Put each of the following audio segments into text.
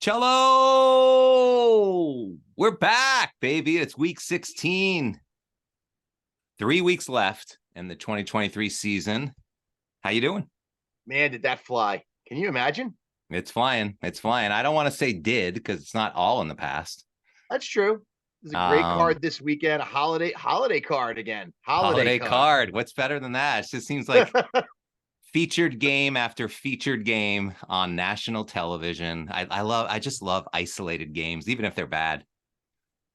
Cello, we're back, baby. It's week 16. 3 weeks left in the 2023 season. How you doing? Man, did that fly? Can you imagine? It's flying. It's flying. I don't want to say did because it's not all in the past. That's true. There's a great card this weekend. A holiday card again. Holiday card. What's better than that? It just seems like featured game after featured game on national television. I just love isolated games, even if they're bad.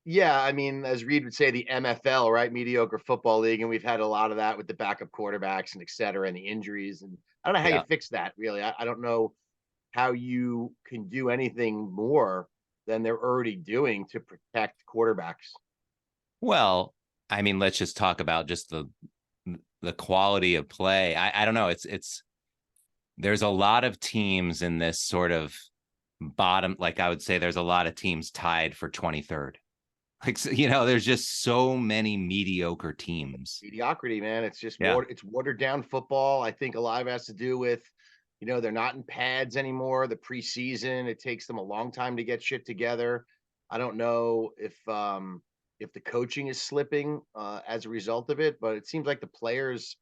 Yeah, I mean, as Reed would say, the MFL, right? Mediocre Football League, and we've had a lot of that with the backup quarterbacks and et cetera, and the injuries. And I don't know how you fix that, really. I don't know how you can do anything more than they're already doing to protect quarterbacks. Well, I mean, let's just talk about just the quality of play. I don't know. It's there's a lot of teams in this sort of bottom, like I would say there's a lot of teams tied for 23rd. Like, there's just so many mediocre teams. Mediocrity, man. It's just it's watered down football. I think a lot of it has to do with, they're not in pads anymore. The preseason, it takes them a long time to get shit together. I don't know if the coaching is slipping as a result of it, but it seems like the players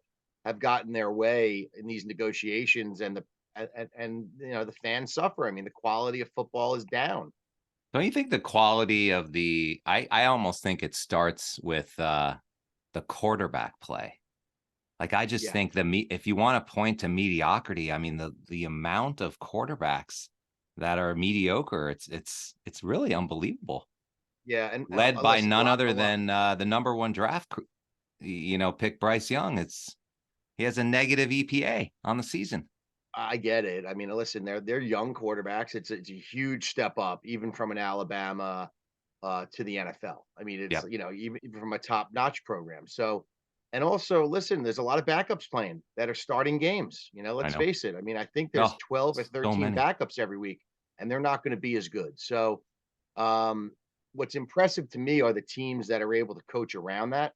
have gotten their way in these negotiations, and the fans suffer. I mean, the quality of football is down. Don't you think the quality of I almost think it starts with the quarterback play. Like, I just think if you want to point to mediocrity, I mean, the amount of quarterbacks that are mediocre, it's really unbelievable. Yeah, and led by none other than the number one draft, pick, Bryce Young. He has a negative EPA on the season. I get it. I mean, listen, they're young quarterbacks. It's a huge step up, even from an Alabama to the NFL. I mean, it's even from a top-notch program. So, and also, listen, there's a lot of backups playing that are starting games. Let's face it. I mean, I think there's 12 or 13 backups every week, and they're not going to be as good. So, what's impressive to me are the teams that are able to coach around that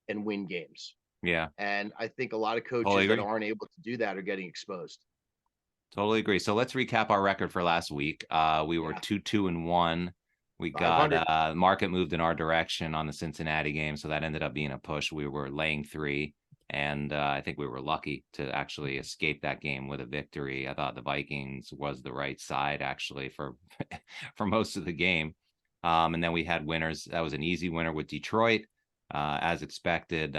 and win games. Yeah. And I think a lot of coaches that aren't able to do that are getting exposed. Totally agree. So let's recap our record for last week. We were 2-2-1. We got market moved in our direction on the Cincinnati game, so that ended up being a push. We were laying 3, and I think we were lucky to actually escape that game with a victory. I thought the Vikings was the right side actually for for most of the game. And then we had winners. That was an easy winner with Detroit, as expected.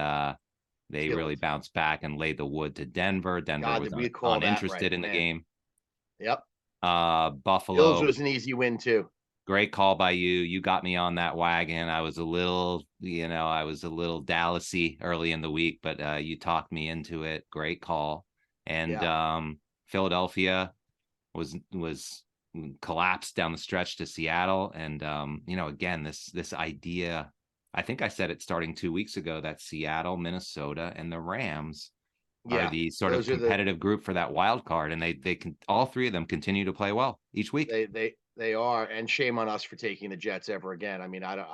They really bounced back and laid the wood to Denver. Denver was uninterested in the game. Yep. Buffalo. Bills was an easy win too. Great call by you. You got me on that wagon. I was a little, Dallasy early in the week, but you talked me into it. Great call. And Philadelphia was collapsed down the stretch to Seattle. And again, this idea, I think I said it starting 2 weeks ago, that Seattle, Minnesota, and the Rams are the sort of competitive group for that wild card, and they can, all three of them continue to play well each week. They are, and shame on us for taking the Jets ever again. I mean, I don't.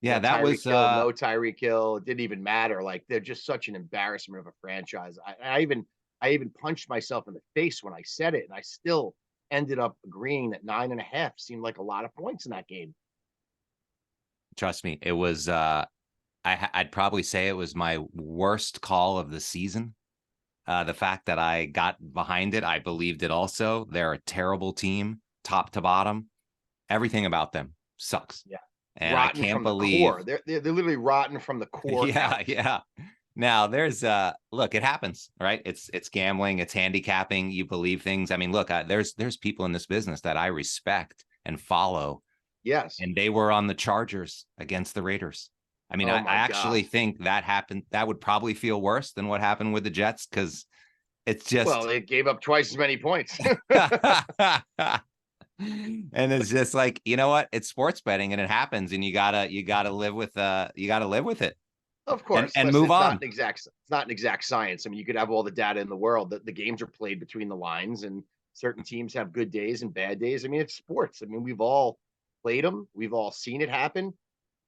Yeah, that was no Tyreek Hill. It didn't even matter. Like, they're just such an embarrassment of a franchise. I even punched myself in the face when I said it, and I still ended up agreeing that 9.5 seemed like a lot of points in that game. Trust me, it was. I'd probably say it was my worst call of the season. The fact that I got behind it, I believed it also. They're a terrible team, top to bottom. Everything about them sucks. Yeah, and rotten I can't believe core. They're literally rotten from the core. Yeah. Now there's look, it happens, right? It's gambling, it's handicapping. You believe things. I mean, look, there's people in this business that I respect and follow. Yes. And they were on the Chargers against the Raiders. I mean, I actually think that happened. That would probably feel worse than what happened with the Jets, because it's just, well, it gave up twice as many points. And it's just like, you know what? It's sports betting, and it happens, and you gotta live with it. Of course, and move on. It's not an exact science. I mean, you could have all the data in the world. The games are played between the lines, and certain teams have good days and bad days. I mean, it's sports. I mean, we've all played them. We've all seen it happen.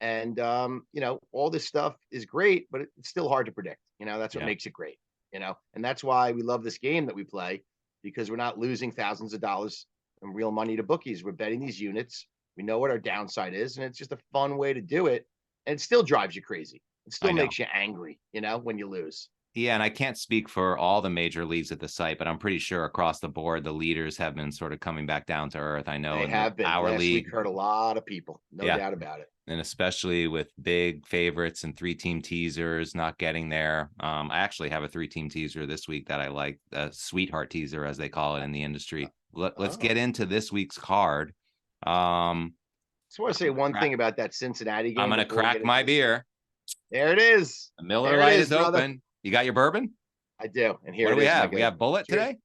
And, all this stuff is great, but it's still hard to predict. That's what makes it great, and that's why we love this game that we play, because we're not losing thousands of dollars and real money to bookies. We're betting these units. We know what our downside is, and it's just a fun way to do it. And it still drives you crazy. It I still know. makes you angry, when you lose. Yeah, and I can't speak for all the major leagues at the site, but I'm pretty sure across the board, the leaders have been sort of coming back down to earth. I know They in have been. our Last week league, hurt a lot of people. No yeah, doubt about it. and especially with big favorites and 3-team teasers not getting there. I actually have a 3-team teaser this week that I like, a sweetheart teaser, as they call it in the industry. Let's get into this week's card. Just want to say one thing about that Cincinnati game. I'm going to crack my beer. There it is. The Miller Lite is open. You got your bourbon? I do. And here what do we have? We have Bullet today?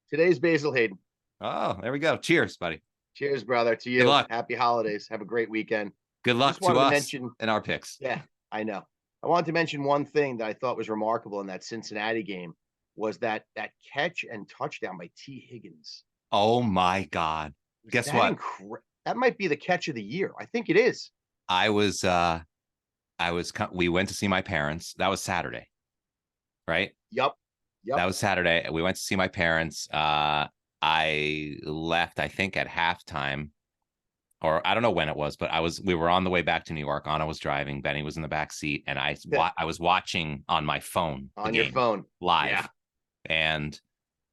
Today's Basil Hayden. Oh, there we go. Cheers, buddy. Cheers, brother. To you. Good luck. Happy holidays. Have a great weekend. Good luck to us and our picks. Yeah, I know. I wanted to mention one thing that I thought was remarkable in that Cincinnati game was that catch and touchdown by T. Higgins. Oh, my God. Guess what? That might be the catch of the year. I think it is. We went to see my parents. That was Saturday, right? Yep. That was Saturday. We went to see my parents. I left, I think, at halftime, or I don't know when it was, but we were on the way back to New York. Anna was driving. Benny was in the back seat, and I was watching on my phone. On your phone. Live. Yeah. And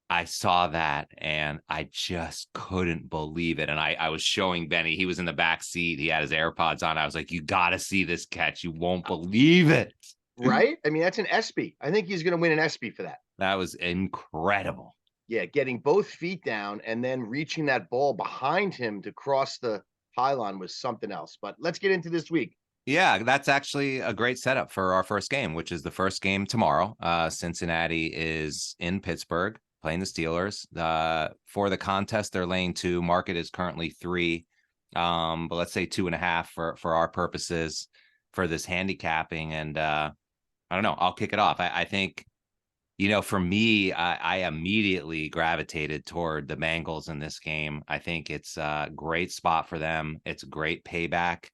I saw that, and I just couldn't believe it. And I was showing Benny. He was in the back seat. He had his AirPods on. I was like, you got to see this catch. You won't believe it. Right? I mean, that's an ESPY. I think he's going to win an ESPY for that. That was incredible. Yeah, getting both feet down and then reaching that ball behind him to cross the pylon was something else. But let's get into this week. Yeah, that's actually a great setup for our first game, which is the first game tomorrow. Cincinnati is in Pittsburgh playing the Steelers. For the contest, they're laying 2. Market is currently 3, but let's say 2.5 for our purposes for this handicapping. And I don't know. I'll kick it off. I think, for me, I immediately gravitated toward the Bengals in this game. I think it's a great spot for them. It's a great payback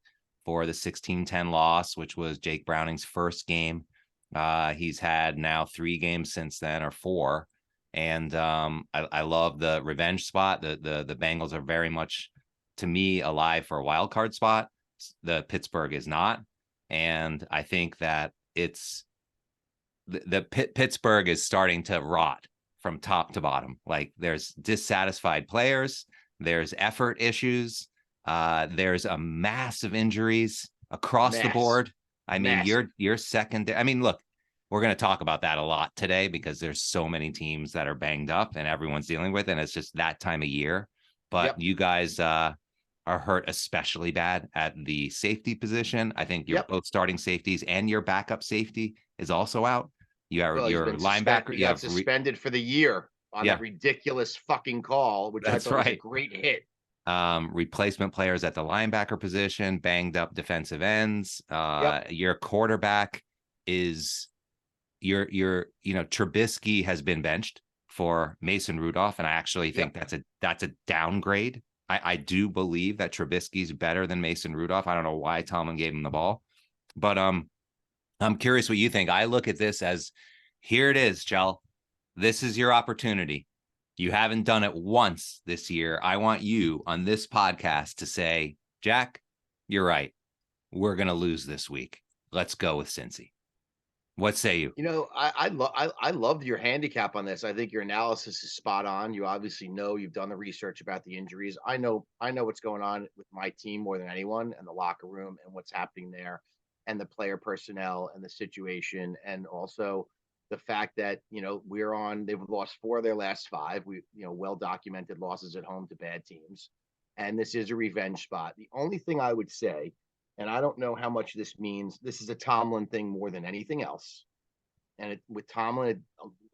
for the 16-10 loss, which was Jake Browning's first game. He's had now 3 games since then, or 4. And I love the revenge spot. The Bengals are very much, to me, alive for a wild card spot. The Pittsburgh is not. And I think that it's Pittsburgh is starting to rot from top to bottom. Like, there's dissatisfied players, there's effort issues, there's a massive injuries across the board. I mean, you're second. I mean, look, we're going to talk about that a lot today because there's so many teams that are banged up and everyone's dealing with, and it's just that time of year. But you guys are hurt especially bad at the safety position. I think your both starting safeties and your backup safety is also out. You have your linebacker. You got suspended for the year on that ridiculous fucking call, which I thought was a great hit. Replacement players at the linebacker position, banged up defensive ends. Your quarterback is Trubisky has been benched for Mason Rudolph, and I actually think that's a downgrade. I do believe that Trubisky's better than Mason Rudolph. I don't know why Tomlin gave him the ball, but I'm curious what you think. I look at this as, here it is, Chell. This is your opportunity. You haven't done it once this year. I want you on this podcast to say, Jack, you're right. We're going to lose this week. Let's go with Cincy. What say you? I love your handicap on this. I think your analysis is spot on. You obviously know, you've done the research about the injuries. I know what's going on with my team more than anyone, and the locker room and what's happening there, and the player personnel and the situation, and also the fact that they've lost 4 of their last 5. Well documented losses at home to bad teams, and this is a revenge spot. The only thing I would say, and I don't know how much this means, this is a Tomlin thing more than anything else. And with Tomlin,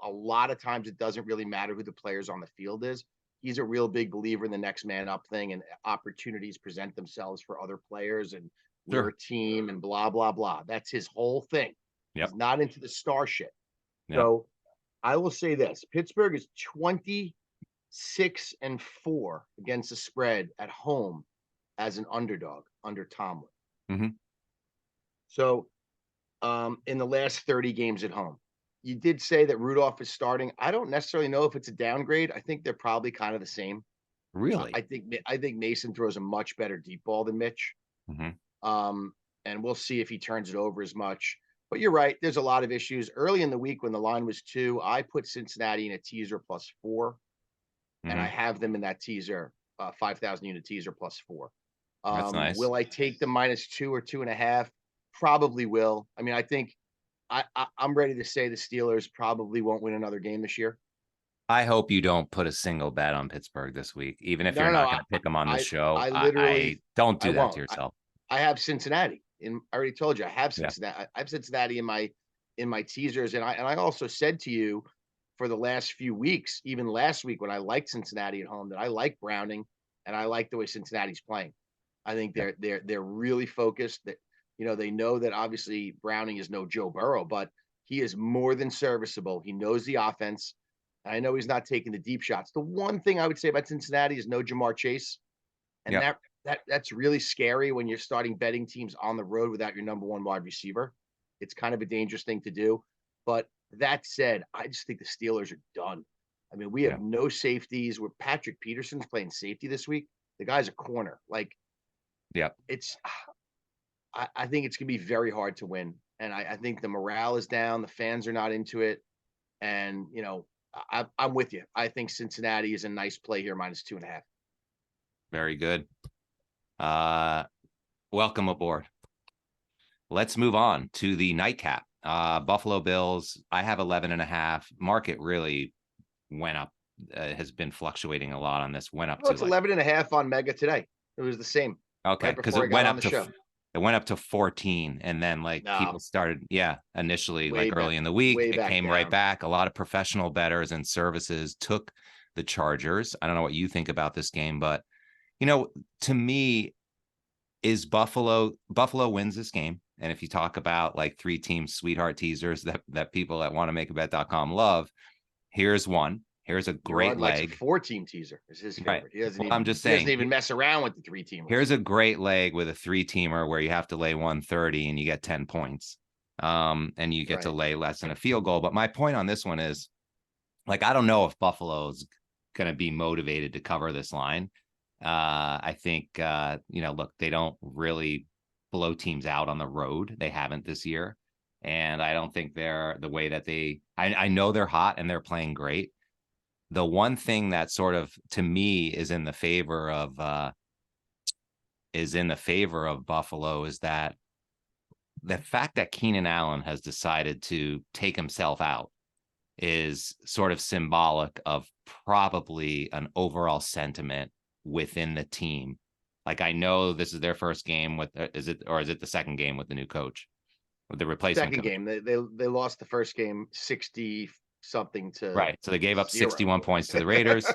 a lot of times it doesn't really matter who the players on the field is. He's a real big believer in the next man up thing, and opportunities present themselves for other players, and we're a team, and blah, blah, blah. That's his whole thing. He's not into the star shit. So I will say this: Pittsburgh is 26-4 against the spread at home as an underdog under Tomlin. Mm-hmm. So in the last 30 games at home, you did say that Rudolph is starting. I don't necessarily know if it's a downgrade. I think they're probably kind of the same. Really? I think Mason throws a much better deep ball than Mitch. Hmm. Um, and we'll see if he turns it over as much. But you're right. There's a lot of issues. Early in the week when the line was 2, I put Cincinnati in a teaser +4, and I Hmm. have them in that teaser, 5,000 unit teaser +4. That's nice. Will I take the -2 or 2.5? Probably will. I mean, I think I'm ready to say the Steelers probably won't win another game this year. I hope you don't put a single bet on Pittsburgh this week, even if No, you're no, no. not going to pick them on the I, show. I I literally, don't I do that to won't. yourself. I have Cincinnati. I already told you I have Yeah. Cincinnati. I have Cincinnati in my teasers, and I also said to you for the last few weeks, even last week when I liked Cincinnati at home, that I like Browning and I like the way Cincinnati's playing. I think Yeah. they're really focused. That they know that obviously Browning is no Joe Burrow, but he is more than serviceable. He knows the offense. I know he's not taking the deep shots. The one thing I would say about Cincinnati is no Jamar Chase, and Yep. that's really scary when you're starting betting teams on the road without your number one wide receiver. It's kind of a dangerous thing to do. But that said, I just think the Steelers are done. I mean, we Yeah. have no safeties. Where Patrick Peterson's playing safety this week. The guy's a corner. Like Yep. it's, I think it's gonna be very hard to win. And I think the morale is down. The fans are not into it. And I'm with you. I think Cincinnati is a nice play here, -2.5. Very good. Uh, welcome aboard. Let's move on to the nightcap. Buffalo Bills. I have 11.5. Market really went up. Has been fluctuating a lot on this. Went up Well, to it's like 11.5 on Mega today. It was the same okay, right because before I got on the show. it went up to 14, and then like No, people started, initially way like back, early in the week, way it back came right down. back. A lot of professional bettors and services took the Chargers. I don't know what you think about this game, but to me, is Buffalo wins this game. And if you talk about like 3 team sweetheart teasers that people that want to make a bet.com love, here's one. Here's a great Gerard likes a leg. 4-team teaser. Is his Right. favorite. He doesn't Well, I'm even just he doesn't saying, even mess around with the 3-teamers. here's a great leg with a 3-teamer where you have to lay 130 and you get 10 points. And you get to Right. lay less than a field goal. But my point on this one is, like, I don't know if Buffalo's going to be motivated to cover this line. I think, look, they don't really blow teams out on the road. They haven't this year. And I don't think they're the way that I know they're hot and they're playing great. The one thing that sort of, to me, is in the favor of Buffalo is that the fact that Keenan Allen has decided to take himself out is sort of symbolic of probably an overall sentiment within the team. Like, I know this is their first game with, is it the second game with the new coach, with the replacement Second coach? game. They lost the first game 60 something to Right. So they gave up 0. 61 points to the Raiders.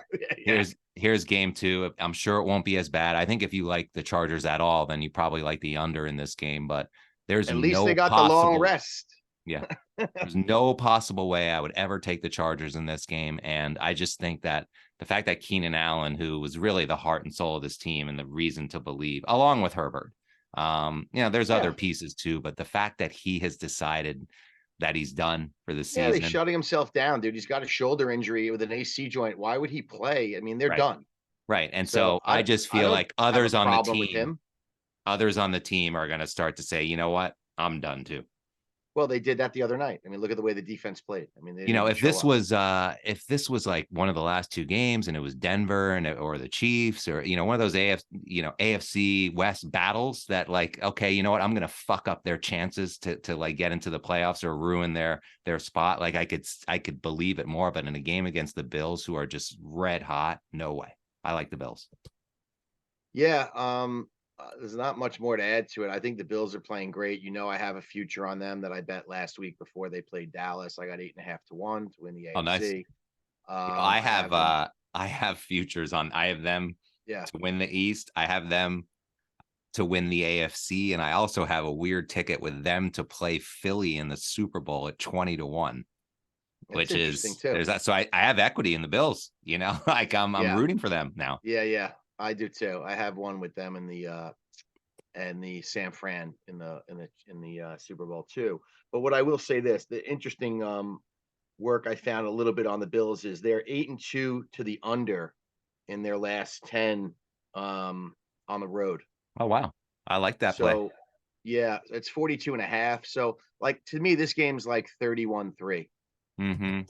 Yeah. Here's game 2. I'm sure it won't be as bad. I think if you like the Chargers at all, then you probably like the under in this game, but there's At least they no got the long possible, rest. yeah, there's no possible way I would ever take the Chargers in this game. And I just think that the fact that Keenan Allen, who was really the heart and soul of this team and the reason to believe, along with Herbert, there's other Yeah. pieces too, but the fact that he has decided that he's done for the Yeah, they're season. shutting himself down, dude. He's got a shoulder injury with an AC joint. Why would he play? I mean, they're Right. done. Right. And So so I just I feel don't like have a others on the problem with team, him. are going to start to say, you know what? I'm done too. Well, they did that the other night. I mean, look at the way the defense played. I mean, they didn't even If show this up. was like one of the last 2 games and it was Denver or the Chiefs or one of those AFC West battles that, like, okay, you know what, I'm gonna fuck up their chances to like get into the playoffs or ruin their spot. Like, I could believe it more, but in a game against the Bills, who are just red hot, no way. I like the Bills. Yeah, there's not much more to add to it. I think the Bills are playing great. I have a future on them that I bet last week before they played Dallas. I got 8.5 to 1 to win the Oh, nice. AFC. I I have them. have futures on. I have them Yeah, to win the East. I have them to win the AFC, and I also have a weird ticket with them to play Philly in the Super Bowl at 20 to 1, it's which interesting is, too. there's that. So I have equity in the Bills, like I'm Yeah, rooting for them now. yeah. I do too. I have one with them in the San Fran in the Super Bowl too. But what I will say this, the interesting work I found a little bit on the Bills is they're 8-2 to the under in their last 10 on the road. Oh, wow. I like that play. So, yeah, it's 42.5. So, like, to me, this game's like 31-3, Mm-hmm.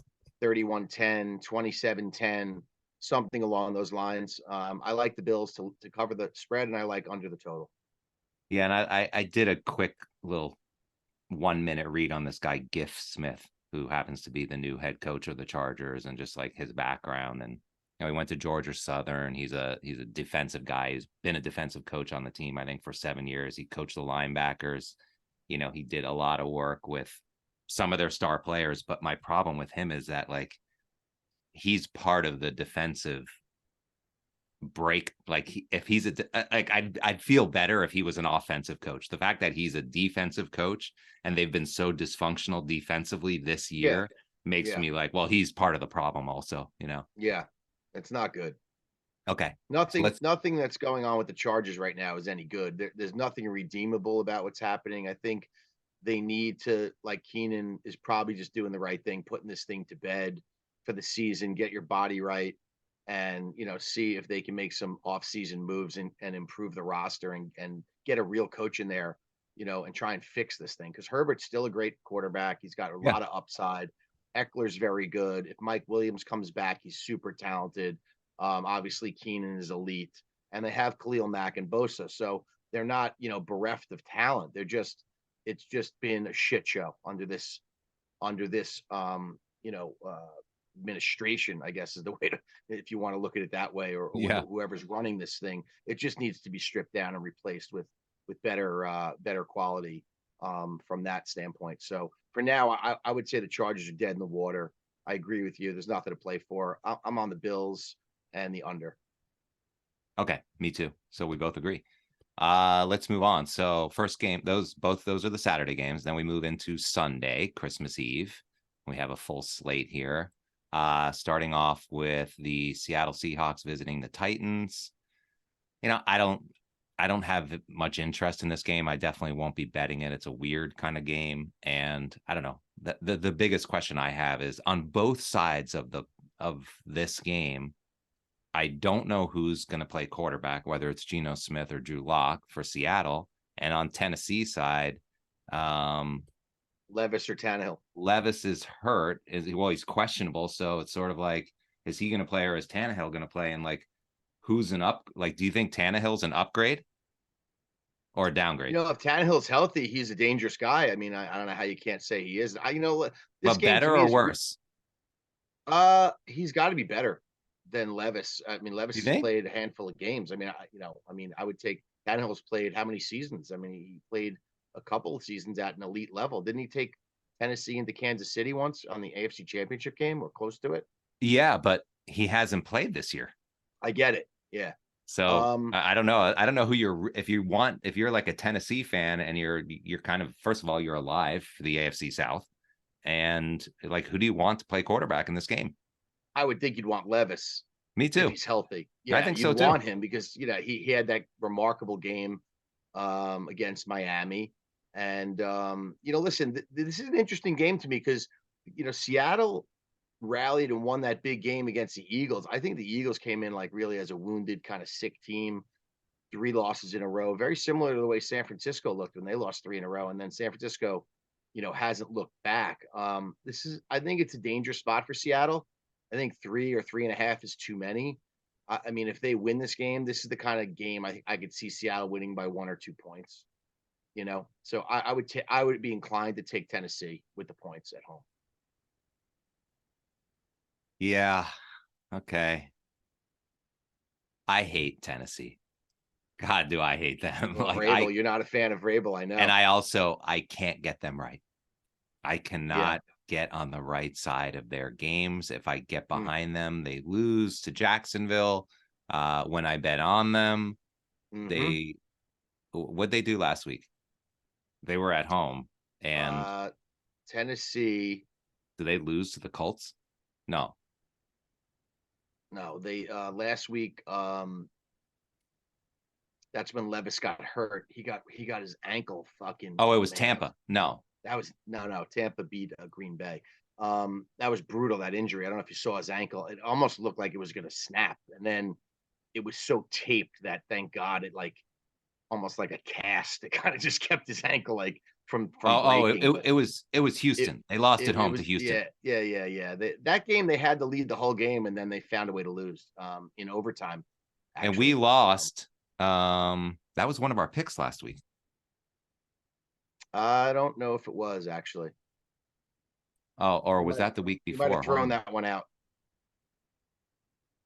31-10, 27-10, something along those lines. I like the Bills to cover the spread, and I like under the total. Yeah, and I did a quick little 1 minute read on this guy, Giff Smith, who happens to be the new head coach of the Chargers, and just like his background. And he went to Georgia Southern. He's a defensive guy. He's been a defensive coach on the team, I think, for 7 years. He coached the linebackers. He did a lot of work with some of their star players. But my problem with him is that, like, he's part of the defensive break. Like, if he's like, I'd feel better if he was an offensive coach. The fact that he's a defensive coach and they've been so dysfunctional defensively this Yeah, year makes yeah, me like, well, he's part of the problem also. yeah. It's not good. Okay, so Nothing, let's nothing that's going on with the Chargers right now is any good. There's nothing redeemable about what's happening. I think they need to, like, Keenan is probably just doing the right thing, putting this thing to bed for the season, get your body right, and see if they can make some off-season moves and improve the roster and get a real coach in there, and try and fix this thing. Because Herbert's still a great quarterback. He's got a yeah. lot of upside. Eckler's very good. If Mike Williams comes back, he's super talented. Obviously, Keenan is elite, and they have Khalil Mack and Bosa, so they're not, bereft of talent. It's just been a shit show under this administration, I guess is the way to, if you want to look at it that way, or Yeah. whoever's running this thing. It just needs to be stripped down and replaced with better quality from that standpoint. So for now, I would say the Chargers are dead in the water. I agree with you. There's nothing to play for. I'm on the Bills and the under. Okay, me too. So we both agree. Let's move on. So first game, both those are the Saturday games. Then we move into Sunday, Christmas Eve. We have a full slate here. Starting off with the Seattle Seahawks visiting the Titans. I don't have much interest in this game. I definitely won't be betting it. It's a weird kind of game, and I don't know. The biggest question I have is on both sides of this game. I don't know who's going to play quarterback, whether it's Geno Smith or Drew Lock for Seattle. And on Tennessee side, Levis or Tannehill. Levis is hurt. He's questionable. So it's sort of like, is he going to play or is Tannehill going to play? And like, who's an up? Like, do you think Tannehill's an upgrade or a downgrade? If Tannehill's healthy, he's a dangerous guy. I mean, I don't know how you can't say he is. This But game to better me or is worse? he's got to be better than Levis. I mean, Levis You has think? played a handful of games. I would take Tannehill's played how many seasons? I mean, he played a couple of seasons at an elite level. Didn't he take Tennessee into Kansas City once on the AFC Championship game or close to it? Yeah, but he hasn't played this year. I get it. Yeah. So I don't know. I don't know who if you're like a Tennessee fan and you're kind of, first of all, you're alive for the AFC South. And like, who do you want to play quarterback in this game? I would think you'd want Levis Me if too. he's healthy. I Yeah, think you'd so too. want him because he had that remarkable game against Miami. And listen, this is an interesting game to me because Seattle rallied and won that big game against the Eagles. I think the Eagles came in like really as a wounded, kind of sick team. 3 losses in a row, very similar to the way San Francisco looked when they lost 3 in a row, and then San Francisco, hasn't looked back. I think it's a dangerous spot for Seattle. I think 3 or 3.5 is too many. I mean, if they win this game, this is the kind of game I could see Seattle winning by 1 or 2 points. So I would be inclined to take Tennessee with the points at home. Yeah. Okay. I hate Tennessee. God, do I hate them. Well, Like Vrabel, you're not a fan of Vrabel, I and know. I can't get them right. I Yeah. cannot get on the right side of their games. If I get Mm, behind them, they lose to Jacksonville. When I bet on them, mm-hmm. they what they do last week? They were at home, and Uh, Tennessee. do they lose to the Colts? No. No, they last week. That's when Levis got hurt. He got his ankle fucking. Oh, it Oh was man, Tampa. No. that was no. Tampa beat Green Bay. That was brutal. That injury. I don't know if you saw his ankle. It almost looked like it was going to snap, and then it was so taped that thank God it like almost like a cast. It kind of just kept his ankle like from breaking. But it was it Houston. They lost at it home to was Houston, yeah. That game they had to lead the whole game, and then they found a way to lose in overtime. and we Actually, lost. That was one of our picks last week. I don't know if it was actually. Oh, or was that the week You might have before? thrown that one out.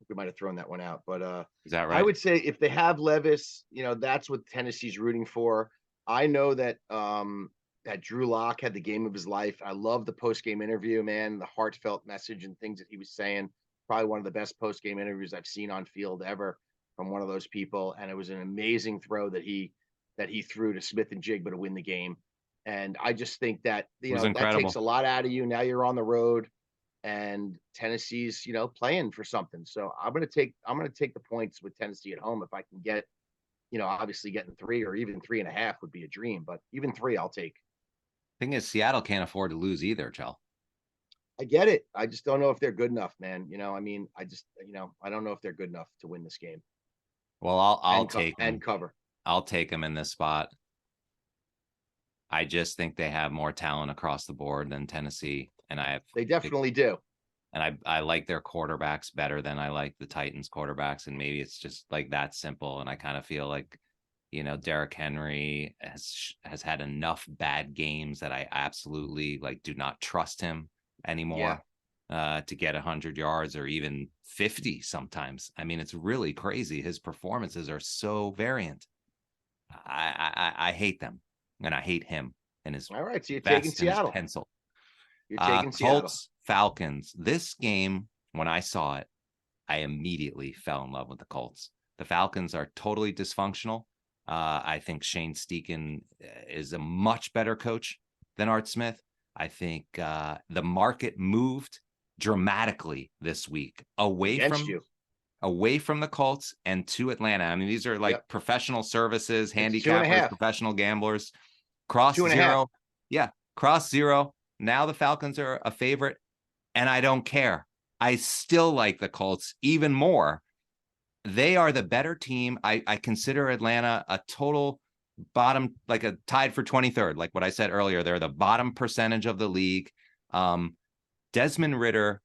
We might have thrown that one out, but Is that I right? would say if they have Levis, that's what Tennessee's rooting for. I know that that Drew Lock had the game of his life. I love the post game interview, man. The heartfelt message and things that he was saying. Probably one of the best post game interviews I've seen on field ever from one of those people. And it was an amazing throw that he threw to Smith and Jigba to win the game. And I just think that It was that takes incredible. a lot out of you. Now you're on the road and Tennessee's, playing for something. So I'm gonna take the points with Tennessee at home if I can get, obviously getting 3 or even 3.5 would be a dream, but even 3 I'll take. Thing is, Seattle can't afford to lose either, Chell. I get it. I just don't know if they're good enough, man. I mean, I don't know if they're good enough to win this game Well, I'll take and them. cover. I'll take them in this spot. I just think they have more talent across the board than Tennessee, and They definitely do. and I like their quarterbacks better than I like the Titans quarterbacks, and maybe it's just like that simple. And I kind of feel like, Derrick Henry has had enough bad games that I absolutely like do not trust him Yeah. anymore to get 100 yards or even 50 sometimes. I mean, it's really crazy. His performances are so variant. I hate them, and I hate him and his All right. So you're taking vest and his Seattle. pencil. You're taking Seattle. Colts, Falcons. This game, when I saw it, I immediately fell in love with the Colts. The Falcons are totally dysfunctional. I think Shane Steichen is a much better coach than Art Smith. I think the market moved dramatically this week Against you. away from the Colts and to Atlanta. I mean, these are like Yep. professional services, It's 2.5. handicappers, professional gamblers. Cross 2.5. zero. Yeah, cross zero. Now the Falcons are a favorite, and I don't care. I still like the Colts even more. They are the better team. I consider Atlanta a total bottom, like a tied for 23rd. Like what I said earlier, they're the bottom percentage of the league. Desmond Ridder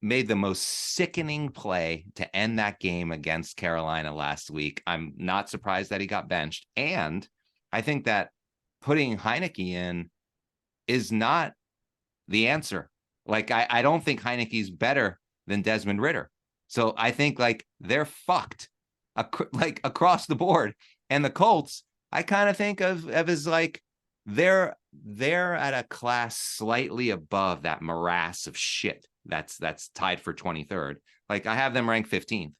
made the most sickening play to end that game against Carolina last week. I'm not surprised that he got benched. And I think that putting Heineke in is not the answer. Like, I don't think Heineke's better than Desmond Ridder. So I think like they're fucked like across the board. And the Colts, I kind of think of as like they're at a class slightly above that morass of shit that's tied for 23rd. Like I have them ranked 15th.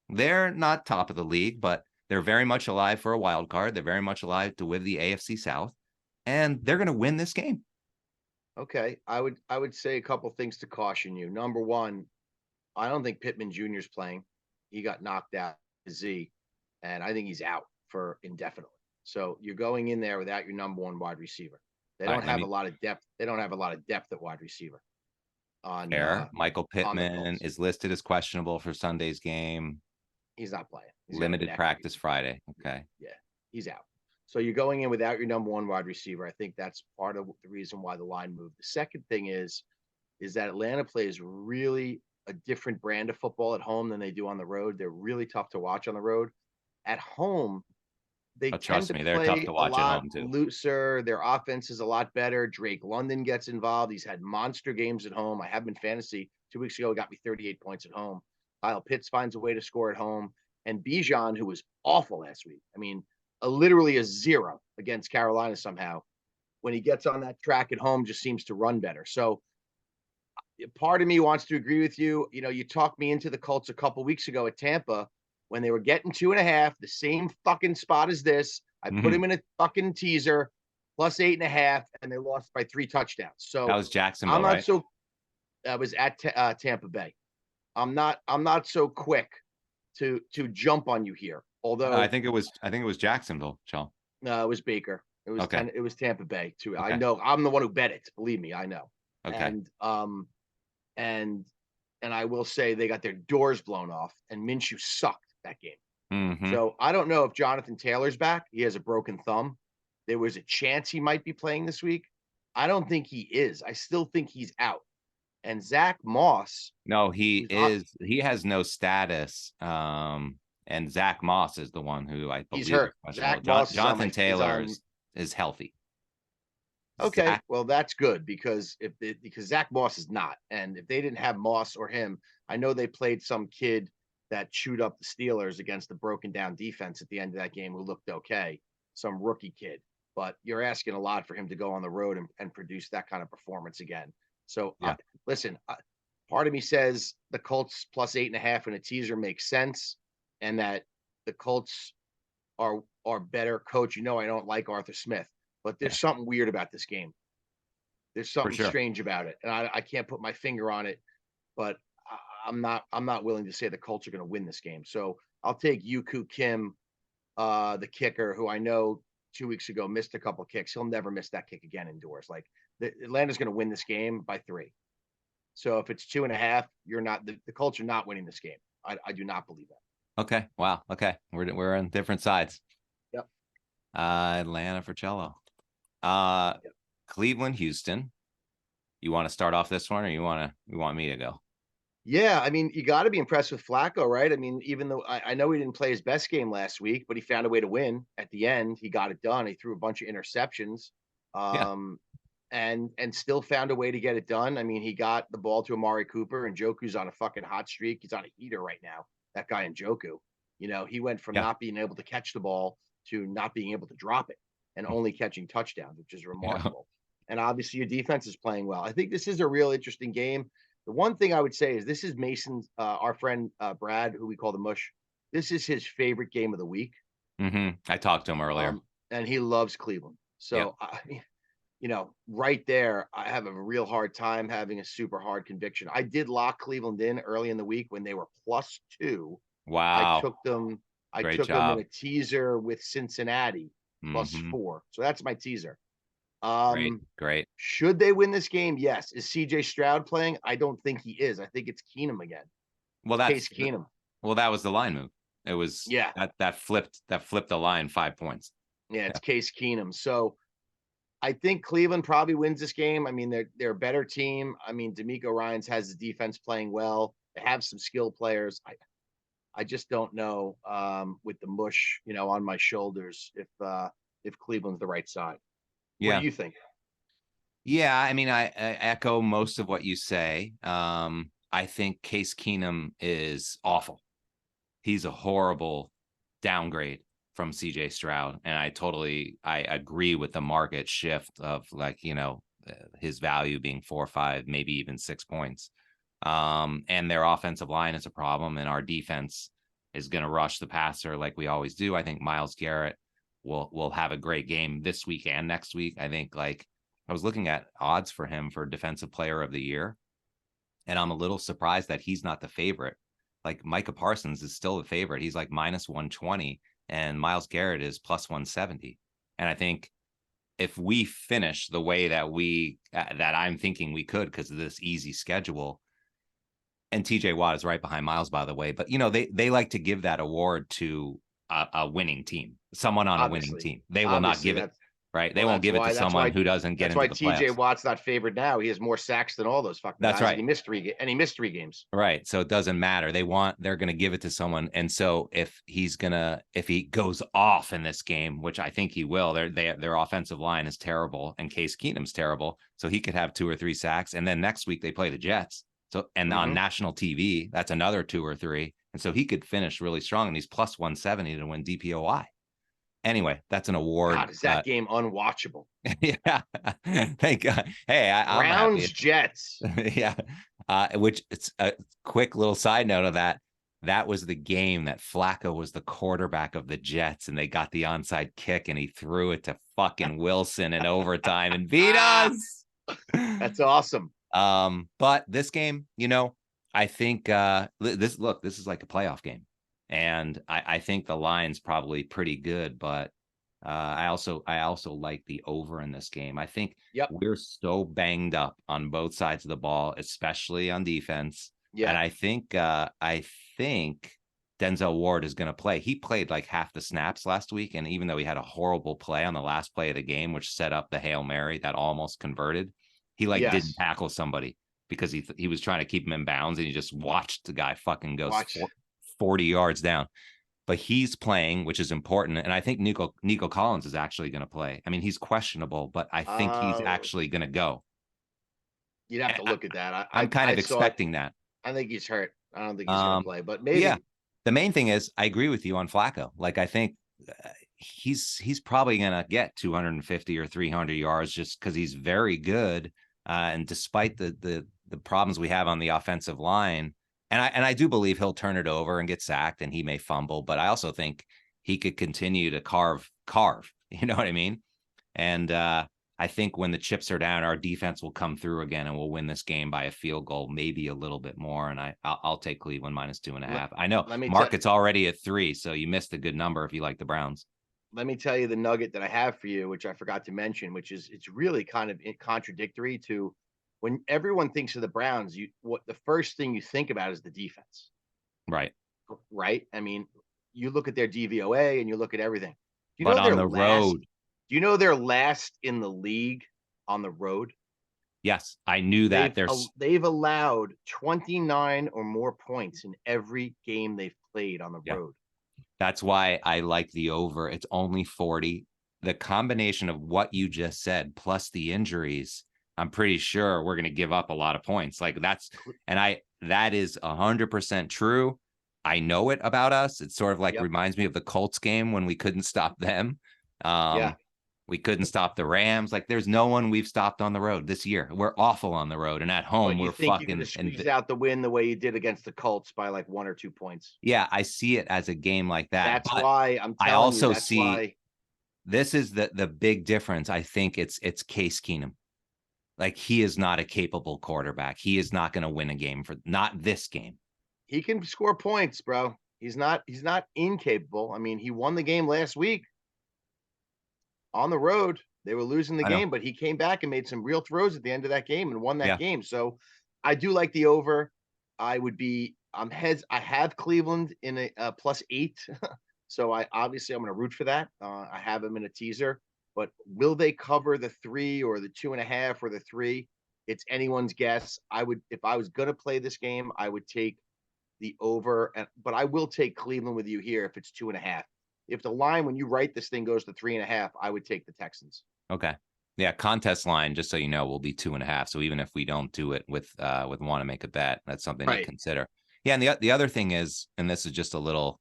They're not top of the league, but they're very much alive for a wild card. They're very much alive to win the AFC South, and they're going to win this game. Okay. I would say a couple things to caution you. Number one, I don't think Pittman Jr. is playing. He got knocked out to Z, and I think he's out for indefinitely. So you're going in there without your number one wide receiver. They All don't right, let have a me lot of depth. They don't have a lot of depth at wide receiver air. Michael on the Pittman Colts. is listed as questionable for Sunday's game. He's not playing. He's got a Limited neck practice injury. Friday. Okay. Yeah, he's out. So you're going in without your number one wide receiver. I think that's part of the reason why the line moved. The second thing is that Atlanta plays really a different brand of football at home than they do on the road. They're really tough to watch on the road. At home, they Oh, tend trust to me, they're tough play to a watch at lot home too. looser. Their offense is a lot better. Drake London gets involved. He's had monster games at home. I have him in fantasy. 2 weeks ago, he got me 38 points at home. Kyle Pitts finds a way to score at home. And Bijan, who was awful last week, I mean, literally a 0 against Carolina somehow. When he gets on that track at home, just seems to run better. So part of me wants to agree with you. You talked me into the Colts a couple weeks ago at Tampa when they were getting 2.5, the same fucking spot as this. I put him in a fucking teaser plus 8.5, and they lost by 3 touchdowns. That So was Jacksonville, I'm not right? so. That was at Tampa Bay. I'm not so quick to jump on you here. I Although think it was Jacksonville, Chell. no, it was Baker. Okay. It was Tampa Bay too. I Okay. know. I'm the one who bet it. Believe me, I know. Okay. And and I will say they got their doors blown off, and Minshew sucked. that game. Mm-hmm. So I don't know if Jonathan Taylor's back. He has a broken thumb. There was a chance he might be playing this week. I don't think he is. I still think he's out. And Zach Moss, No, he who's on, is. He has no status. And Zach Moss is the one who I he's believe is hurt. questionable. Zach Moss Jonathan is Taylor on. is healthy. Okay, Zach, well that's good because because Zach Moss is not, and if they didn't have Moss or him, I know they played some kid that chewed up the Steelers against the broken down defense at the end of that game who looked okay, some rookie kid. But you're asking a lot for him to go on the road and produce that kind of performance again. So yeah, listen, part of me says the Colts plus 8.5 in a teaser makes sense, and that the Colts are better coach. You know, I don't like Arthur Smith, but yeah, there's something weird about this game. There's for something sure. strange about it, and I can't put my finger on it. But I'm not willing to say the Colts are going to win this game. So I'll take Yuku Kim, the kicker, who I know 2 weeks ago missed a couple kicks. He'll never miss that kick again indoors. Like Atlanta's going to win this game by 3. So if it's 2.5, you're not the Colts are not winning this game. I do not believe that. Okay. Wow. Okay. We're on different sides. Yep. Atlanta for Cello. Yep. Cleveland, Houston. You want to start off this one, or you want me to go? Yeah, I mean, you got to be impressed with Flacco, right? I mean, even though I know he didn't play his best game last week, but he found a way to win at the end. He got it done. He threw a bunch of interceptions, Yeah. and still found a way to get it done. I mean, he got the ball to Amari Cooper, and Joku's on a fucking hot streak. He's on a heater right now. That guy in Joku, he went from Yeah. not being able to catch the ball to not being able to drop it and only catching touchdowns, which is Yeah. remarkable. And obviously, your defense is playing well. I think this is a real interesting game. The one thing I would say is this is Mason's, our friend Brad, who we call the Mush. This is his favorite game of the week. Mm-hmm. I talked to him earlier. And he loves Cleveland. So, right there, I have a real hard time having a super hard conviction. I did lock Cleveland in early in the week when they were +2. I Wow. took them. I Great took them in job. a teaser with Cincinnati Mm-hmm. +4. So that's my teaser. Great. Should they win this game? Yes. Is CJ Stroud playing? I don't think he is. I think it's Keenum again. Well, Case Keenum. that was the line move. It was Yeah. that flipped the line 5 points. Yeah, it's Case Keenum. So I think Cleveland probably wins this game. I mean, they're a better team. I mean, D'Amico Ryans has the defense playing well. They have some skill players. I just don't know with the mush, on my shoulders if Cleveland's the right side. What Yeah. do you think? Yeah, I mean, I echo most of what you say. I think Case Keenum is awful. He's a horrible downgrade from CJ Stroud, and I agree with the market shift of his value being 4 or 5, maybe even 6 points. And their offensive line is a problem, and our defense is going to rush the passer like we always do. I think Myles Garrett will have a great game this week and next week. I think I was looking at odds for him for Defensive Player of the Year, and I'm a little surprised that he's not the favorite. Like Micah Parsons is still the favorite. He's like -120, and Myles Garrett is +170. And I think if we finish the way that I'm thinking we could because of this easy schedule, and TJ Watt is right behind Myles, by the way, but they like to give that award to a winning team, someone on a winning team. They will not give it. Right. They won't give it to someone who doesn't get into the playoffs. That's why TJ Watt's not favored now. He has more sacks than all those fucking guys. That's right. He missed 3 games. Right. So it doesn't matter. They're going to give it to someone. And so if he goes off in this game, which I think he will, their offensive line is terrible and Case Keenum's terrible. So he could have 2 or 3 sacks. And then next week they play the Jets. So, and on national TV, that's another 2 or 3. And so he could finish really strong, and he's +170 to win DPOI. Anyway, that's an award. God, is that game unwatchable? Yeah. Thank God. Hey, I'm Browns Jets. Yeah. Which it's a quick little side note of that. That was the game that Flacco was the quarterback of the Jets, and they got the onside kick, and he threw it to fucking Wilson in overtime and beat us. That's awesome. But this game, I think this is like a playoff game. And I think the line's probably pretty good, but I also like the over in this game. I think we're so banged up on both sides of the ball, especially on defense. Yeah. And I think Denzel Ward is going to play. He played like half the snaps last week. And even though he had a horrible play on the last play of the game, which set up the Hail Mary that almost converted, he like didn't Yes. tackle somebody because he was trying to keep him in bounds, and he just watched the guy fucking go 40 yards down. But he's playing, which is important. And I think Nico Collins is actually going to play. I mean, he's questionable, but I think he's actually going to go. You'd have to look at that. I'm kind of expecting that. I think he's hurt. I don't think he's going to play, but maybe. Yeah. The main thing is, I agree with you on Flacco. Like, I think he's probably going to get 250 or 300 yards just because he's very good. And despite the problems we have on the offensive line, and I do believe he'll turn it over and get sacked, and he may fumble, but I also think he could continue to carve. You know what I mean? And I think when the chips are down, our defense will come through again, and we'll win this game by a field goal, maybe a little bit more. And I'll take Cleveland -2.5. I know market's already at 3, so you missed a good number if you like the Browns. Let me tell you the nugget that I have for you, which I forgot to mention, which is it's really kind of contradictory to when everyone thinks of the Browns. What the first thing you think about is the defense, right? Right. I mean, you look at their DVOA and you look at everything. Do you but know on the road, do you know they're last in the league on the road? Yes, I knew that. They've allowed 29 or more points in every game they've played on the road. That's why I like the over. It's only 40. The combination of what you just said plus the injuries, I'm pretty sure we're going to give up a lot of points. Like that is 100% true. I know it about us. It sort of like reminds me of the Colts game when we couldn't stop them. We couldn't stop the Rams. Like, there's no one we've stopped on the road this year. We're awful on the road, and at home we're fucking. You squeeze out the win the way you did against the Colts by like 1 or 2 points. Yeah, I see it as a game like that. That's why I'm telling you. I also see this is the big difference. I think it's Case Keenum. Like, he is not a capable quarterback. He is not going to win a game not this game. He can score points, bro. He's not incapable. I mean, he won the game last week. On the road, they were losing the game, but he came back and made some real throws at the end of that game and won that game. So I do like the over. I have Cleveland in a +8. So I'm going to root for that. I have him in a teaser, but will they cover the 3 or the 2.5 or the 3? It's anyone's guess. If I was going to play this game, I would take the over, but I will take Cleveland with you here if it's 2.5. If the line, when you write this thing, goes to 3.5, I would take the Texans. Okay. Yeah. Contest line, just so you know, will be 2.5. So even if we don't do it with want to make a bet, that's something to consider. Yeah. And the other thing is, and this is just a little,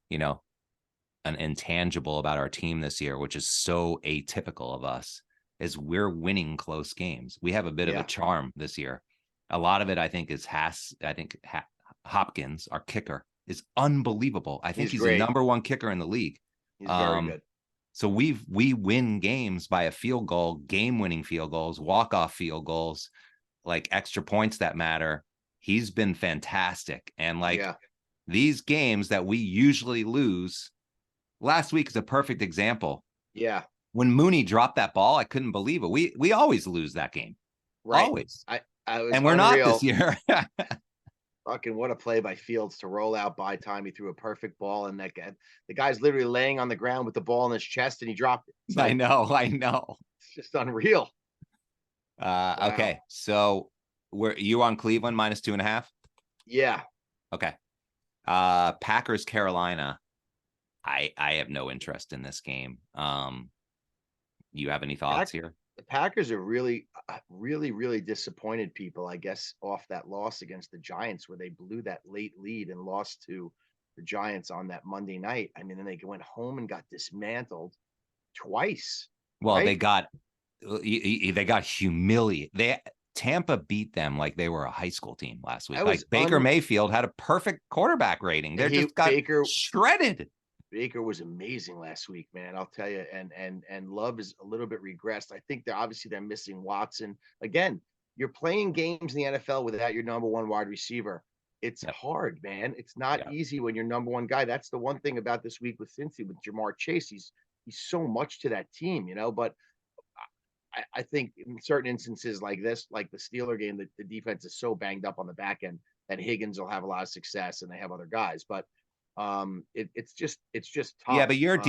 an intangible about our team this year, which is so atypical of us, is we're winning close games. We have a bit of a charm this year. A lot of it, I think, is Hopkins, our kicker, is unbelievable. I think he's the number 1 kicker in the league. He's very good. So we win games by a field goal, game-winning field goals, walk-off field goals, like extra points that matter. He's been fantastic. And these games that we usually lose, last week is a perfect example. Yeah. When Mooney dropped that ball, I couldn't believe it. We always lose that game. Right. Always. And we're not this year. Fucking what a play by Fields to roll out by time. He threw a perfect ball, and the guy's literally laying on the ground with the ball in his chest, and he dropped it. I know. It's just unreal. Wow. Okay, so you on Cleveland -2.5? Yeah. Okay. Packers Carolina. I have no interest in this game. You have any thoughts here? The Packers are really, really disappointed people, I guess, off that loss against the Giants, where they blew that late lead and lost to the Giants on that Monday night. I mean, then they went home and got dismantled twice. Well, right? they got humiliated. Tampa beat them like they were a high school team last week. Like Baker Mayfield had a perfect quarterback rating. They just got shredded. Baker was amazing last week, man. I'll tell you. And Love is a little bit regressed. I think they're missing Watson. Again, you're playing games in the NFL without your number 1 wide receiver. It's hard, man. It's not easy when you're number 1 guy. That's the one thing about this week with Cincy, with Jamar Chase. He's so much to that team, but I think in certain instances like this, like the Steeler game, the defense is so banged up on the back end that Higgins will have a lot of success, and they have other guys. But It's just Yeah, tough. but your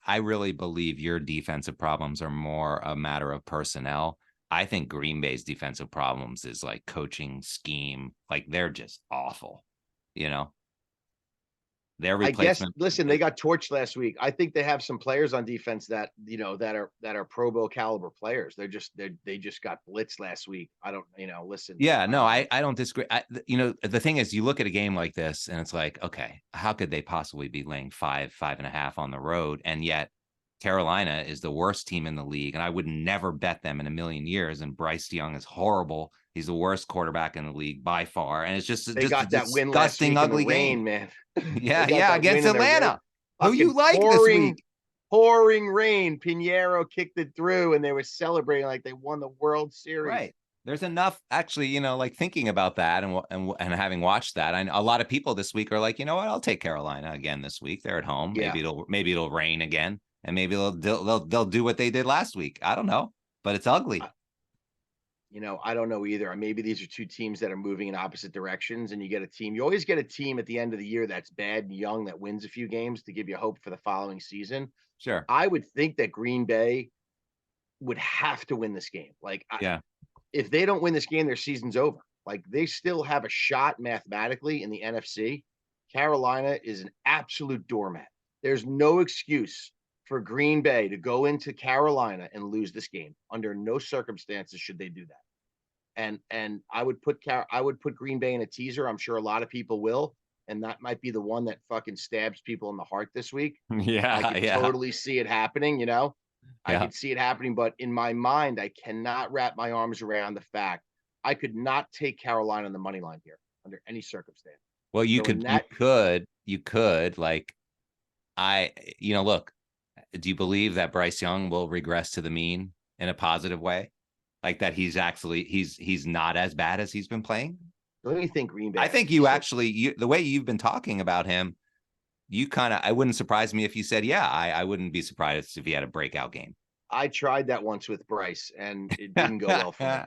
I really believe your defensive problems are more a matter of personnel. I think Green Bay's defensive problems is like coaching scheme. Like they're just awful, you know. Their I guess, replacement. listen, they got torched last week. I think they have some players on defense that that are Pro Bowl caliber players. They just got blitzed last week. I don't, listen. Yeah, no, I don't disagree. The thing is, you look at a game like this, and it's like, okay, how could they possibly be laying 5.5 on the road? And yet, Carolina is the worst team in the league, and I would never bet them in a million years. And Bryce Young is horrible. He's the worst quarterback in the league by far, and it's just They a got that win last disgusting, week in the ugly rain, game. man. They Yeah, got yeah, that against win in the rain. Atlanta, who you Fucking like this week. pouring rain. Pinheiro kicked it through, and they were celebrating like they won the World Series. Right. There's enough actually, like thinking about that and having watched that. A lot of people this week are like, you know what? I'll take Carolina again this week. They're at home. Yeah. Maybe it'll rain again, and maybe they'll do what they did last week. I don't know, but it's ugly. I don't know either. Maybe these are two teams that are moving in opposite directions, and you always get a team at the end of the year that's bad and young that wins a few games to give you hope for the following season. Sure. I would think that Green Bay would have to win this game. Yeah. If they don't win this game, their season's over. Like, they still have a shot mathematically in the NFC. Carolina is an absolute doormat. There's no excuse for Green Bay to go into Carolina and lose this game. Under no circumstances should they do that. And I would put Green Bay in a teaser. I'm sure a lot of people will, and that might be the one that fucking stabs people in the heart this week. Yeah, I could totally see it happening. I Yeah. could see it happening, but in my mind, I cannot wrap my arms around the fact I could not take Carolina on the money line here under any circumstance. Well, you So could like, look, do you believe that Bryce Young will regress to the mean in a positive way? Like that he's not as bad as he's been playing? Don't you think Green Bay? I think the way you've been talking about him, I wouldn't surprise me if you said, yeah, I wouldn't be surprised if he had a breakout game. I tried that once with Bryce, and it didn't go well for me.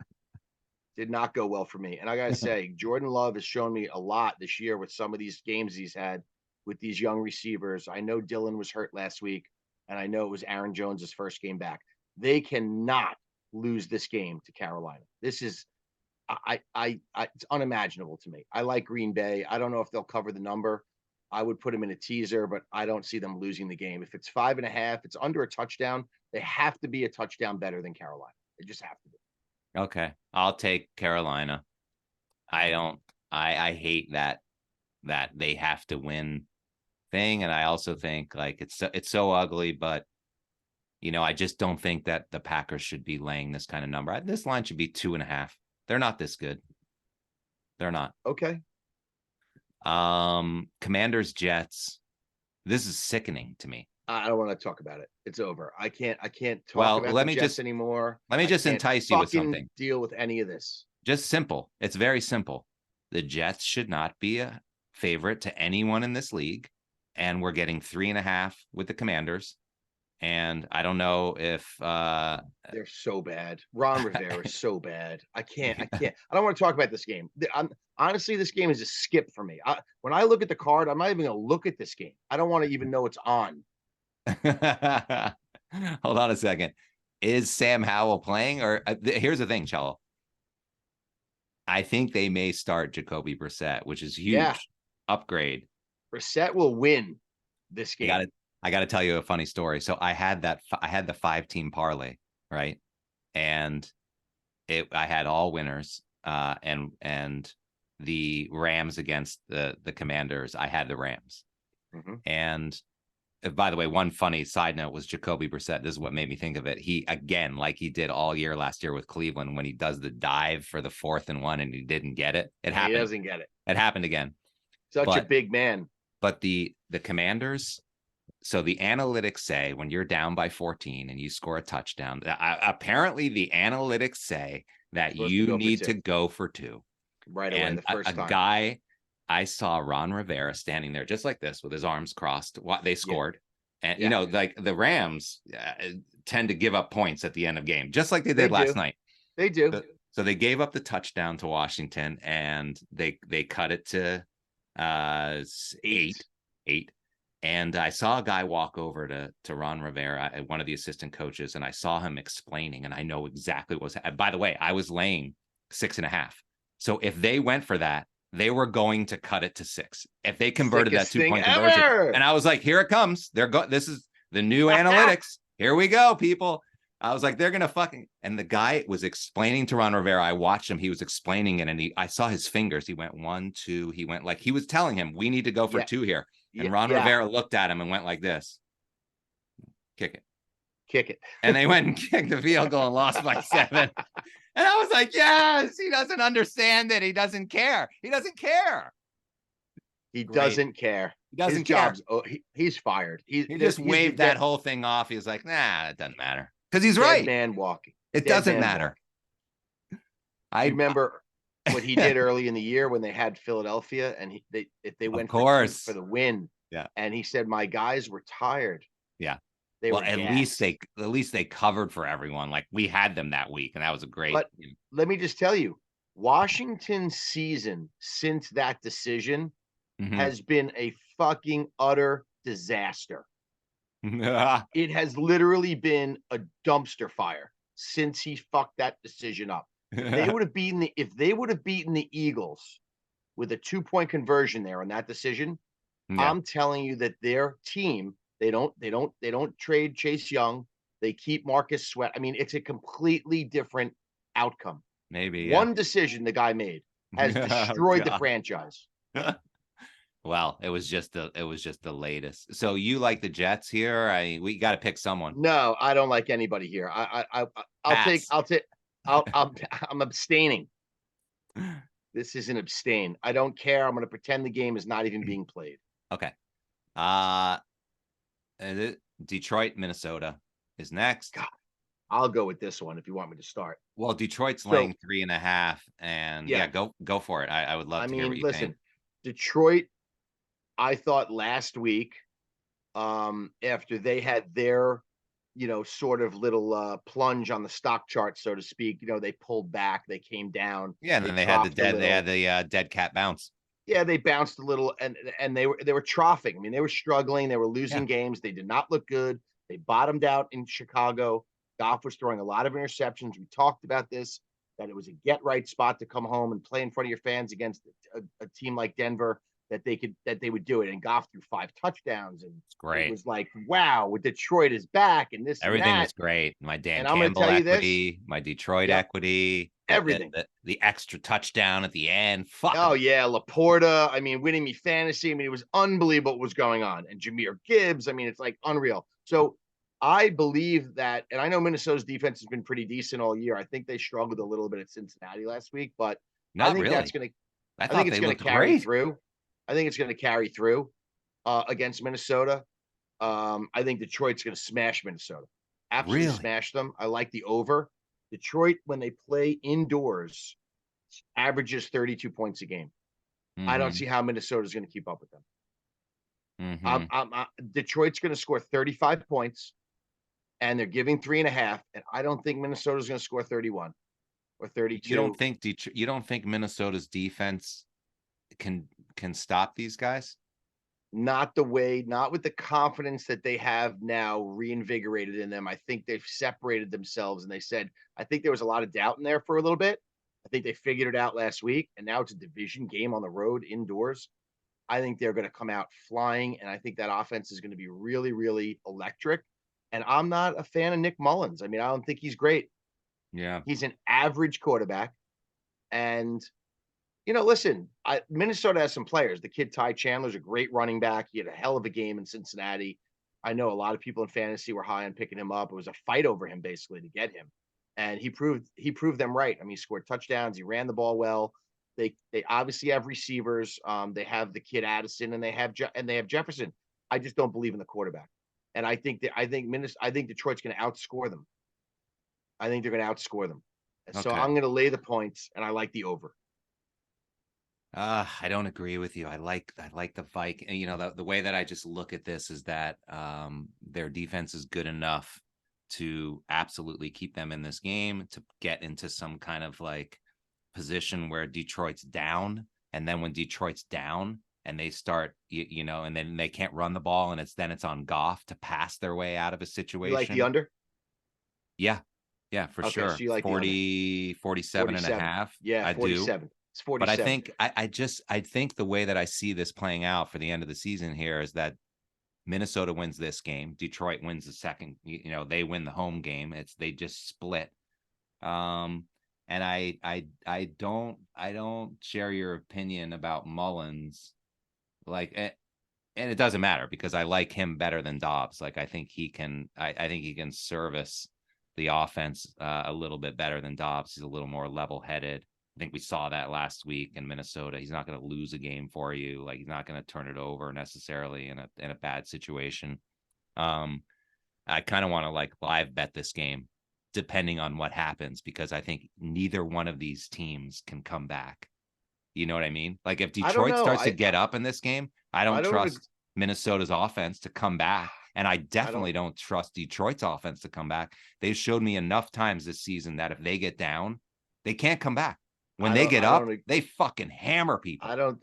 Did not go well for me. And I got to say, Jordan Love has shown me a lot this year with some of these games he's had with these young receivers. I know Dylan was hurt last week, and I know it was Aaron Jones's first game back. They cannot lose this game to Carolina. This is it's unimaginable to me. I like Green Bay. I don't know if they'll cover the number. I would put them in a teaser, but I don't see them losing the game. If it's 5.5, it's under a touchdown. They have to be a touchdown better than Carolina. They just have to be. Okay. I'll take Carolina. I hate that they have to win thing. And I also think like it's so ugly, but I just don't think that the Packers should be laying this kind of number. This line should be 2.5. They're not this good. They're not. Okay. Commanders, Jets. This is sickening to me. I don't want to talk about it. It's over. I can't talk about the Jets anymore. Let me just entice you with something. Deal with any of this. Just simple. It's very simple. The Jets should not be a favorite to anyone in this league. And we're getting 3.5 with the Commanders. And I don't know if they're so bad. Ron Rivera is so bad. I don't want to talk about this game. Honestly, this game is a skip for me. When I look at the card, I'm not even going to look at this game. I don't want to even know it's on. Hold on a second. Is Sam Howell playing? Or here's the thing, Cello. I think they may start Jacoby Brissett, which is huge. Yeah. Upgrade. Brissett will win this game. I got to tell you a funny story. So I had the 5-team parlay, right? And I had all winners, and the Rams against the Commanders. I had the Rams. Mm-hmm. And by the way, one funny side note was Jacoby Brissett. This is what made me think of it. He, again, like he did all year last year with Cleveland, when he does the dive for the 4th and 1 and he didn't get it. It happened. He doesn't get it. It happened again. Such a big man. But the Commanders. So the analytics say when you're down by 14 and you score a touchdown, apparently the analytics say that you need to go for 2. Right away, the first time. Guy, I saw Ron Rivera standing there just like this with his arms crossed. They scored. And, like the Rams tend to give up points at the end of game, just like they did last night. They do. So they gave up the touchdown to Washington, and they cut it to 8. 8. And I saw a guy walk over to Ron Rivera, one of the assistant coaches, and I saw him explaining, and I know exactly what was. By the way, I was laying 6.5. So if they went for that, they were going to cut it to 6. If they converted Sickest that 2-point thing conversion, ever! and I was like, here it comes. This is the new analytics. Here we go, people. I was like, they're gonna fucking. And the guy was explaining to Ron Rivera. I watched him. He was explaining it, and I saw his fingers. He went 1, 2. He went like he was telling him, we need to go for 2 here. And Ron Rivera looked at him and went like this. Kick it. Kick it. And they went and kicked the field goal and lost by 7. And I was like, yes, he doesn't understand it. He doesn't care. He doesn't care. He doesn't care. He doesn't His care. He's fired. He just waved that whole thing off. He was like, nah, it doesn't matter. Because he's right. Man walking. It doesn't matter. I remember what he did early in the year when they had Philadelphia, and if they went for the win. Yeah. And he said, my guys were tired. Yeah. They were at least they covered for everyone. Like we had them that week, and that was a great. But let me just tell you, Washington's season since that decision has been a fucking utter disaster. It has literally been a dumpster fire since he fucked that decision up. If they would have beaten the Eagles with a 2-point conversion there on that decision, I'm telling you that their team, they don't trade Chase Young. They keep Marcus Sweat. I mean, it's a completely different outcome. Maybe one decision the guy made has destroyed the franchise. Well, it was just the latest. So you like the Jets here? We got to pick someone. No, I don't like anybody here. I'm abstaining. This is an abstain. I don't care. I'm going to pretend the game is not even being played. Okay. Detroit, Minnesota is next. God, I'll go with this one if you want me to start. Well, Detroit's laying 3.5, and go for it. I would love to hear what you think. Detroit, I thought last week, after they had their, sort of little plunge on the stock chart, so to speak, they pulled back, they came down. Yeah, and then they had the dead cat bounce. Yeah, they bounced a little, and they were troughing. I mean, they were struggling. They were losing games. They did not look good. They bottomed out in Chicago. Goff was throwing a lot of interceptions. We talked about this, that it was a get-right spot to come home and play in front of your fans against a team like Denver, that they would do it. And Goff threw 5 touchdowns, and it's great. It was like, wow, with Detroit is back, and everything was great. My Dan Campbell equity, my Detroit equity, everything. The extra touchdown at the end. Fuck. Oh yeah, Laporta. I mean, winning me fantasy. I mean, it was unbelievable what was going on. And Jahmyr Gibbs. I mean, it's like unreal. So I believe that, and I know Minnesota's defense has been pretty decent all year. I think they struggled a little bit at Cincinnati last week, but I think it's going to carry through. I think it's going to carry through against Minnesota. I think Detroit's going to smash Minnesota. Absolutely smash them. I like the over. Detroit, when they play indoors, averages 32 points a game. I don't see how Minnesota's going to keep up with them. Detroit's going to score 35 points, and they're giving 3.5. And I don't think Minnesota's going to score 31 or 32. You don't think Minnesota's defense can stop these guys? Not with the confidence that they have now reinvigorated in them. I think they've separated themselves, and they said, I think there was a lot of doubt in there for a little bit. I think they figured it out last week, and now it's a division game on the road indoors. I think they're going to come out flying, and I think that offense is going to be really, really electric. And I'm not a fan of Nick Mullins. I mean, I don't think he's great. Yeah. He's an average quarterback. And listen, Minnesota has some players. The kid Ty Chandler's a great running back. He had a hell of a game in Cincinnati. I know a lot of people in fantasy were high on picking him up. It was a fight over him basically to get him, and he proved them right. I mean, he scored touchdowns. He ran the ball well. They obviously have receivers. They have the kid Addison, and they have Jefferson. I just don't believe in the quarterback, and I think Detroit's going to outscore them. I think they're going to outscore them. So I'm going to lay the points, and I like the over. I don't agree with you. I like the Vikings. The way that I just look at this is that their defense is good enough to absolutely keep them in this game, to get into some kind of like position where Detroit's down. And then when Detroit's down, and they start, and then they can't run the ball, and it's on Goff to pass their way out of a You like the situation. under? Yeah. Yeah, for Okay, sure. so you like the under. 40, 47 and a 47. half. Yeah, I do. 47. It's But I 47. think I think the way that I see this playing out for the end of the season here is that Minnesota wins this game. Detroit wins the second. They win the home game. They just split. And I don't share your opinion about Mullins. Like, and it doesn't matter because I like him better than Dobbs. Like, I think he can. I think he can service the offense a little bit better than Dobbs. He's a little more level-headed. I think we saw that last week in Minnesota. He's not going to lose a game for you. Like, he's not going to turn it over necessarily in a bad situation. I kind of want to like live bet this game depending on what happens because I think neither one of these teams can come back. You know what I mean? Like if I don't Detroit know. starts to get up in this game, I don't don't. trust Minnesota's offense to come back. And I definitely don't. don't trust Detroit's offense to come back. They've showed me enough times this season that if they get down, they can't come back. When they get up, they fucking hammer people. I don't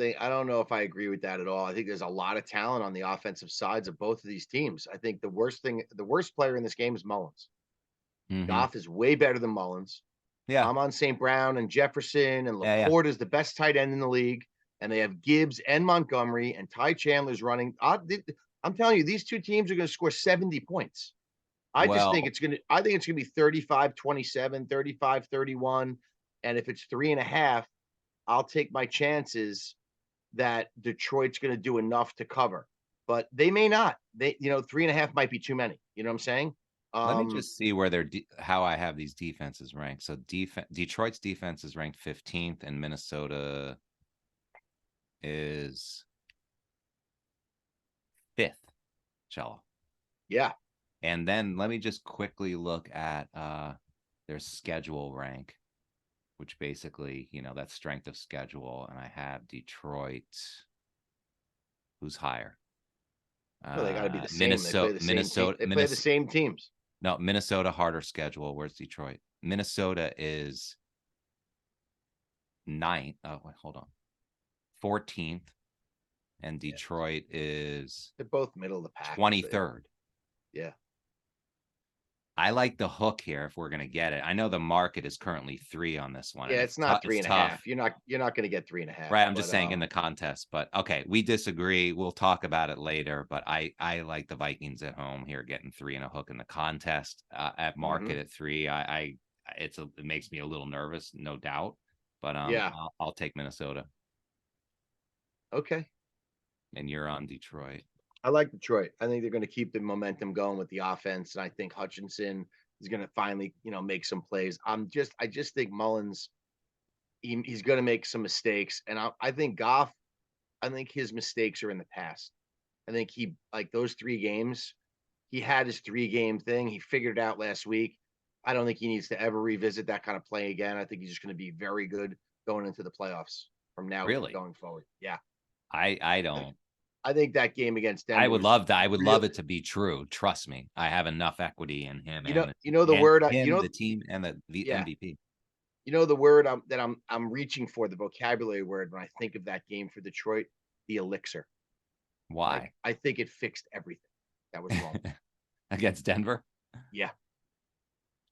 know if I agree with that at all. I think there's a lot of talent on the offensive sides of both of these teams. I think the worst player in this game is Mullins. Goff is way better than Mullins. Yeah. I'm on St. Brown and Jefferson, and Laporte is the best tight end in the league. And they have Gibbs and Montgomery, and Ty Chandler's running. I'm telling you, these two teams are going to score 70 points. I think it's going to be 35-27, 35-31. And if it's 3.5, I'll take my chances that Detroit's going to do enough to cover. But they may not. 3.5 might be too many. You know what I'm saying? Let me just see where how I have these defenses ranked. So Detroit's defense is ranked 15th, and Minnesota is 5th. Cello. Yeah. And then let me just quickly look at their schedule rank, which basically, that's strength of schedule. And I have Detroit. Who's higher? Well, they got to be the same. They play the same teams. No, Minnesota harder schedule. Where's Detroit? Minnesota is 9th. Oh, wait, hold on. 14th. And Detroit is they're both middle of the pack. 23rd. Yeah. I like the hook here if we're going to get it. I know the market is currently 3 on this one. Yeah, it's not 3.5. You're not going to get 3.5. Right. I'm just saying in the contest, but okay, we disagree. We'll talk about it later, but I like the Vikings at home here getting 3 and a hook in the contest at market at 3. It makes me a little nervous, no doubt, but I'll take Minnesota. Okay. And you're on Detroit. I like Detroit. I think they're going to keep the momentum going with the offense, and I think Hutchinson is going to finally, make some plays. I just think Mullins, he's going to make some mistakes, and I think Goff, I think his mistakes are in the past. I think he those 3 games, he had his 3-game thing. He figured it out last week. I don't think he needs to ever revisit that kind of play again. I think he's just going to be very good going into the playoffs from now going forward. Yeah, I don't. I think that game against Denver. I would love that. I would love it to be true. Trust me, I have enough equity in him. The team and the MVP. The word I'm reaching for, the vocabulary word when I think of that game for Detroit, the elixir. Why? I think it fixed everything that was wrong against Denver. Yeah,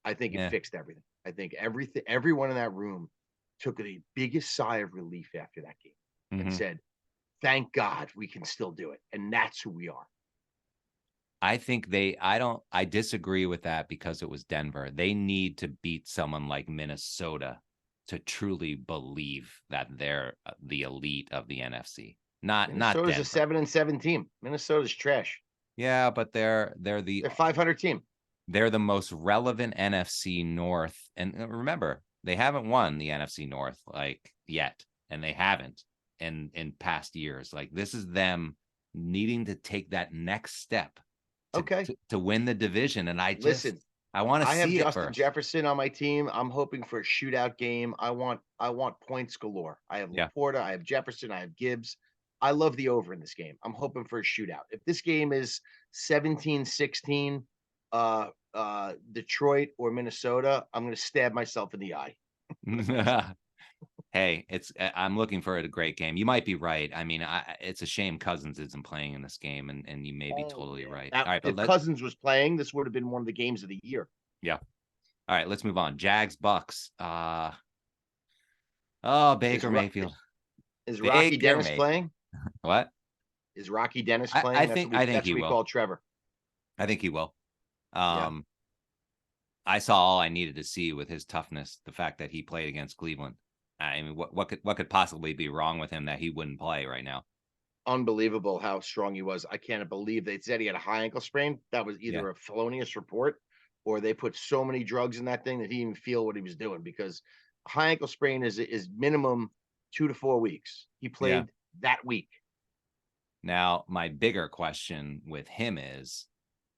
I think it fixed everything. I think everyone in that room took the biggest sigh of relief after that game and said, thank God we can still do it. And that's who we are. I think I disagree with that because it was Denver. They need to beat someone like Minnesota to truly believe that they're the elite of the NFC. Minnesota's a 7-7 team. Minnesota's trash. Yeah, but they're 500 team. They're the most relevant NFC North. And remember, they haven't won the NFC North yet. And they haven't in past years. This is them needing to take that next step to win the division. And I want to see it. I have Justin Jefferson on my team. I'm hoping for a shootout game. I want points galore. I have Laporte, I have Jefferson, I have Gibbs. I love the over in this game. I'm hoping for a shootout. If this game is 17-16, Detroit or Minnesota, I'm going to stab myself in the eye. Hey, I'm looking for a great game. You might be right. I mean, it's a shame Cousins isn't playing in this game, and you may be totally right. All right, but if Cousins was playing, this would have been one of the games of the year. Yeah. All right, let's move on. Jags, Bucs. Oh, Baker Mayfield. Is Rocky Dennis playing? What? Is Rocky Dennis playing? I think he will. Call Trevor. I think he will. Yeah. I saw all I needed to see with his toughness, the fact that he played against Cleveland. I mean, what could possibly be wrong with him that he wouldn't play right now? Unbelievable how strong he was. I can't believe they said he had a high ankle sprain. That was either a felonious report or they put so many drugs in that thing that he didn't even feel what he was doing, because a high ankle sprain is minimum 2 to 4 weeks. He played that week. Now, my bigger question with him is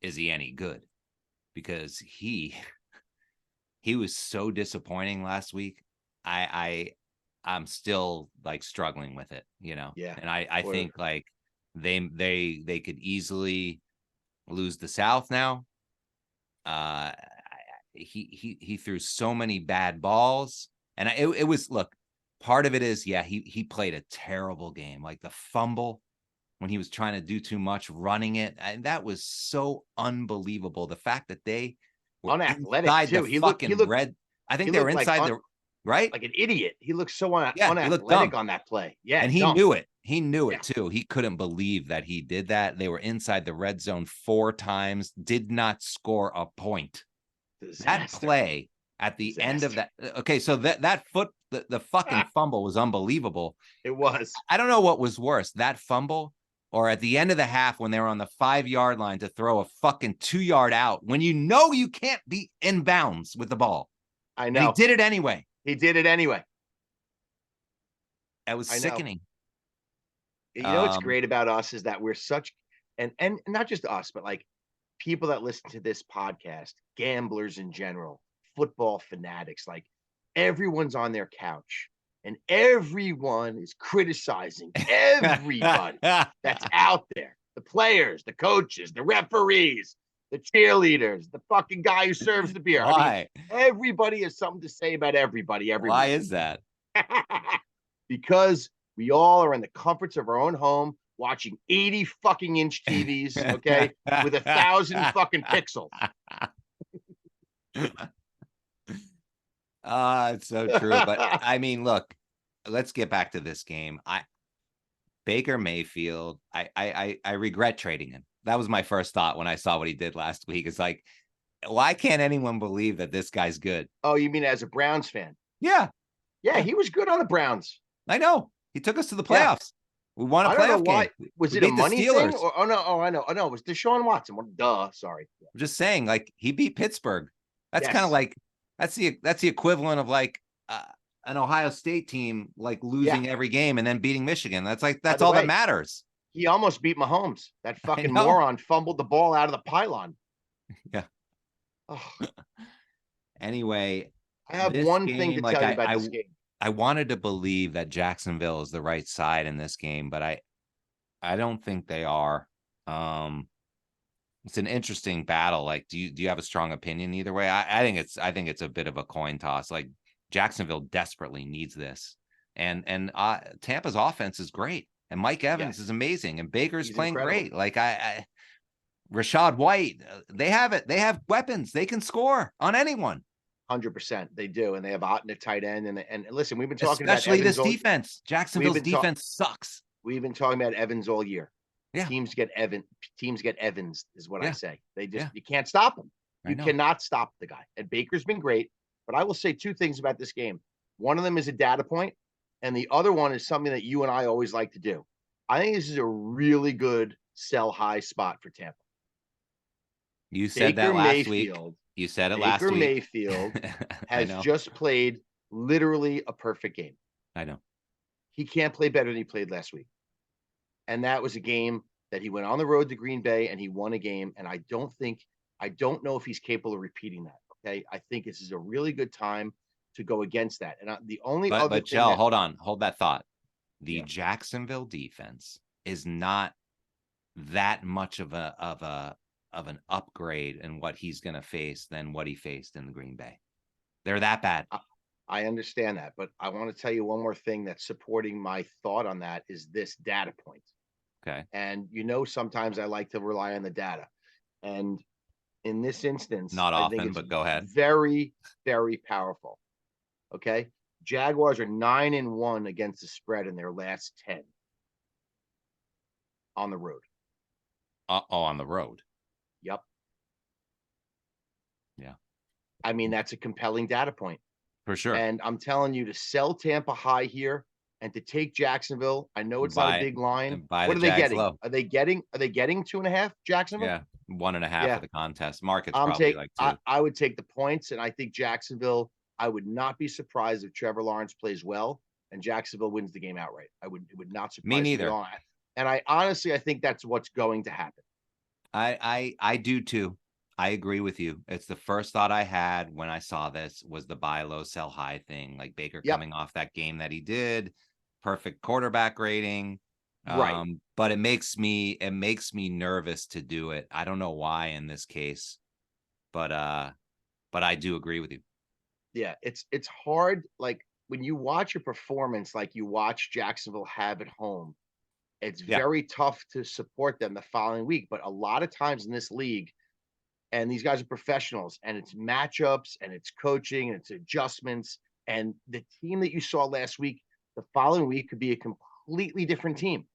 he any good? Because he was so disappointing last week. I'm still like struggling with it, you know. Yeah. And I think like they could easily lose the South now. He threw so many bad balls, and it was, look, part of it is he played a terrible game, like the fumble when he was trying to do too much running it, and that was so unbelievable. The fact that they were unathletic too. He looked red. I think they were inside the right, like an idiot. He looked so unathletic on that play. Yeah, and he knew it. He knew it too. He couldn't believe that he did that. They were inside the red zone 4 times, did not score a point. Disaster. That play at the end of that. Okay, so that the fucking fumble was unbelievable. It was. I don't know what was worse, that fumble or at the end of the half when they were on the 5-yard line to throw a fucking 2-yard out when you know you can't be in bounds with the ball. I know. And he did it anyway. That was sickening. You know what's great about us is that we're such, and not just us, but like people that listen to this podcast, gamblers in general, football fanatics, like everyone's on their couch and everyone is criticizing everybody that's out there. The players, the coaches, the referees, the cheerleaders, the fucking guy who serves the beer. Why? I mean, everybody has something to say about everybody. Why is that? Because we all are in the comforts of our own home watching 80 fucking inch TVs, okay, with 1,000 fucking pixels. It's so true. But I mean, look, let's get back to this game. Baker Mayfield, I regret trading him. That was my first thought when I saw what he did last week. It's like, why can't anyone believe that this guy's good? Oh, you mean as a Browns fan? Yeah. Yeah, he was good on the Browns. I know. He took us to the playoffs. We won a playoff game. Was it a money thing? Or, I know. It was Deshaun Watson. Duh, sorry. I'm just saying, like, he beat Pittsburgh. That's kind of like, that's the equivalent of like an Ohio State team like losing every game and then beating Michigan. That's all that matters. He almost beat Mahomes. That fucking moron fumbled the ball out of the pylon. Yeah. Oh. Anyway, I have one thing to tell you about this game. I wanted to believe that Jacksonville is the right side in this game, but I don't think they are. It's an interesting battle. Like, do you have a strong opinion either way? I think it's a bit of a coin toss. Like, Jacksonville desperately needs this, and Tampa's offense is great, and Mike Evans is amazing, and Baker's playing great. Like Rashad White, they have it. They have weapons. They can score on anyone. 100%, they do, and they have Ott in the tight end. And listen, we've been talking especially about this defense. Jacksonville's defense sucks. We've been talking about Evans all year. Yeah. Teams get Evans is what I say. They just you can't stop him. You cannot stop the guy. And Baker's been great, but I will say 2 things about this game. One of them is a data point, and the other one is something that you and I always like to do. I think this is a really good sell high spot for Tampa. You said that last week. You said it last week. Baker Mayfield has just played literally a perfect game. I know. He can't play better than he played last week. And that was a game that he went on the road to Green Bay and he won a game. And I don't know if he's capable of repeating that. Okay. I think this is a really good time to go against that. And the only other thing. But Shell, hold that thought. The Jacksonville defense is not that much of an upgrade in what he's going to face than what he faced in the Green Bay. They're that bad. I understand that, but I want to tell you one more thing that's supporting my thought on that is this data point. Okay. And sometimes I like to rely on the data. And in this instance, Not I think often, it's but go ahead. very, very powerful. Okay. Jaguars are 9-1 against the spread in their last 10 on the road. On the road. Yep. Yeah. I mean, that's a compelling data point. For sure. And I'm telling you to sell Tampa high here and to take Jacksonville. I know it's not a big line. Buy What the are they Jags getting? low. Are they getting 2.5 Jacksonville? Yeah. 1.5 Yeah. of the contest. Market's I'm probably take like 2. I would take the points, and I think Jacksonville. I would not be surprised if Trevor Lawrence plays well and Jacksonville wins the game outright. It would not Me surprise me at neither. all. And I honestly, I think that's what's going to happen. I do too. I agree with you. It's the first thought I had when I saw this was the buy low, sell high thing. Like Baker Yep. coming off that game that he did, perfect quarterback rating. Right. But it makes me nervous to do it. I don't know why in this case, but I do agree with you. Yeah, it's hard. Like when you watch a performance like you watch Jacksonville have at home, it's very tough to support them the following week. But a lot of times in this league, and these guys are professionals, and it's matchups, and it's coaching, and it's adjustments, and the team that you saw last week, the following week could be a completely different team.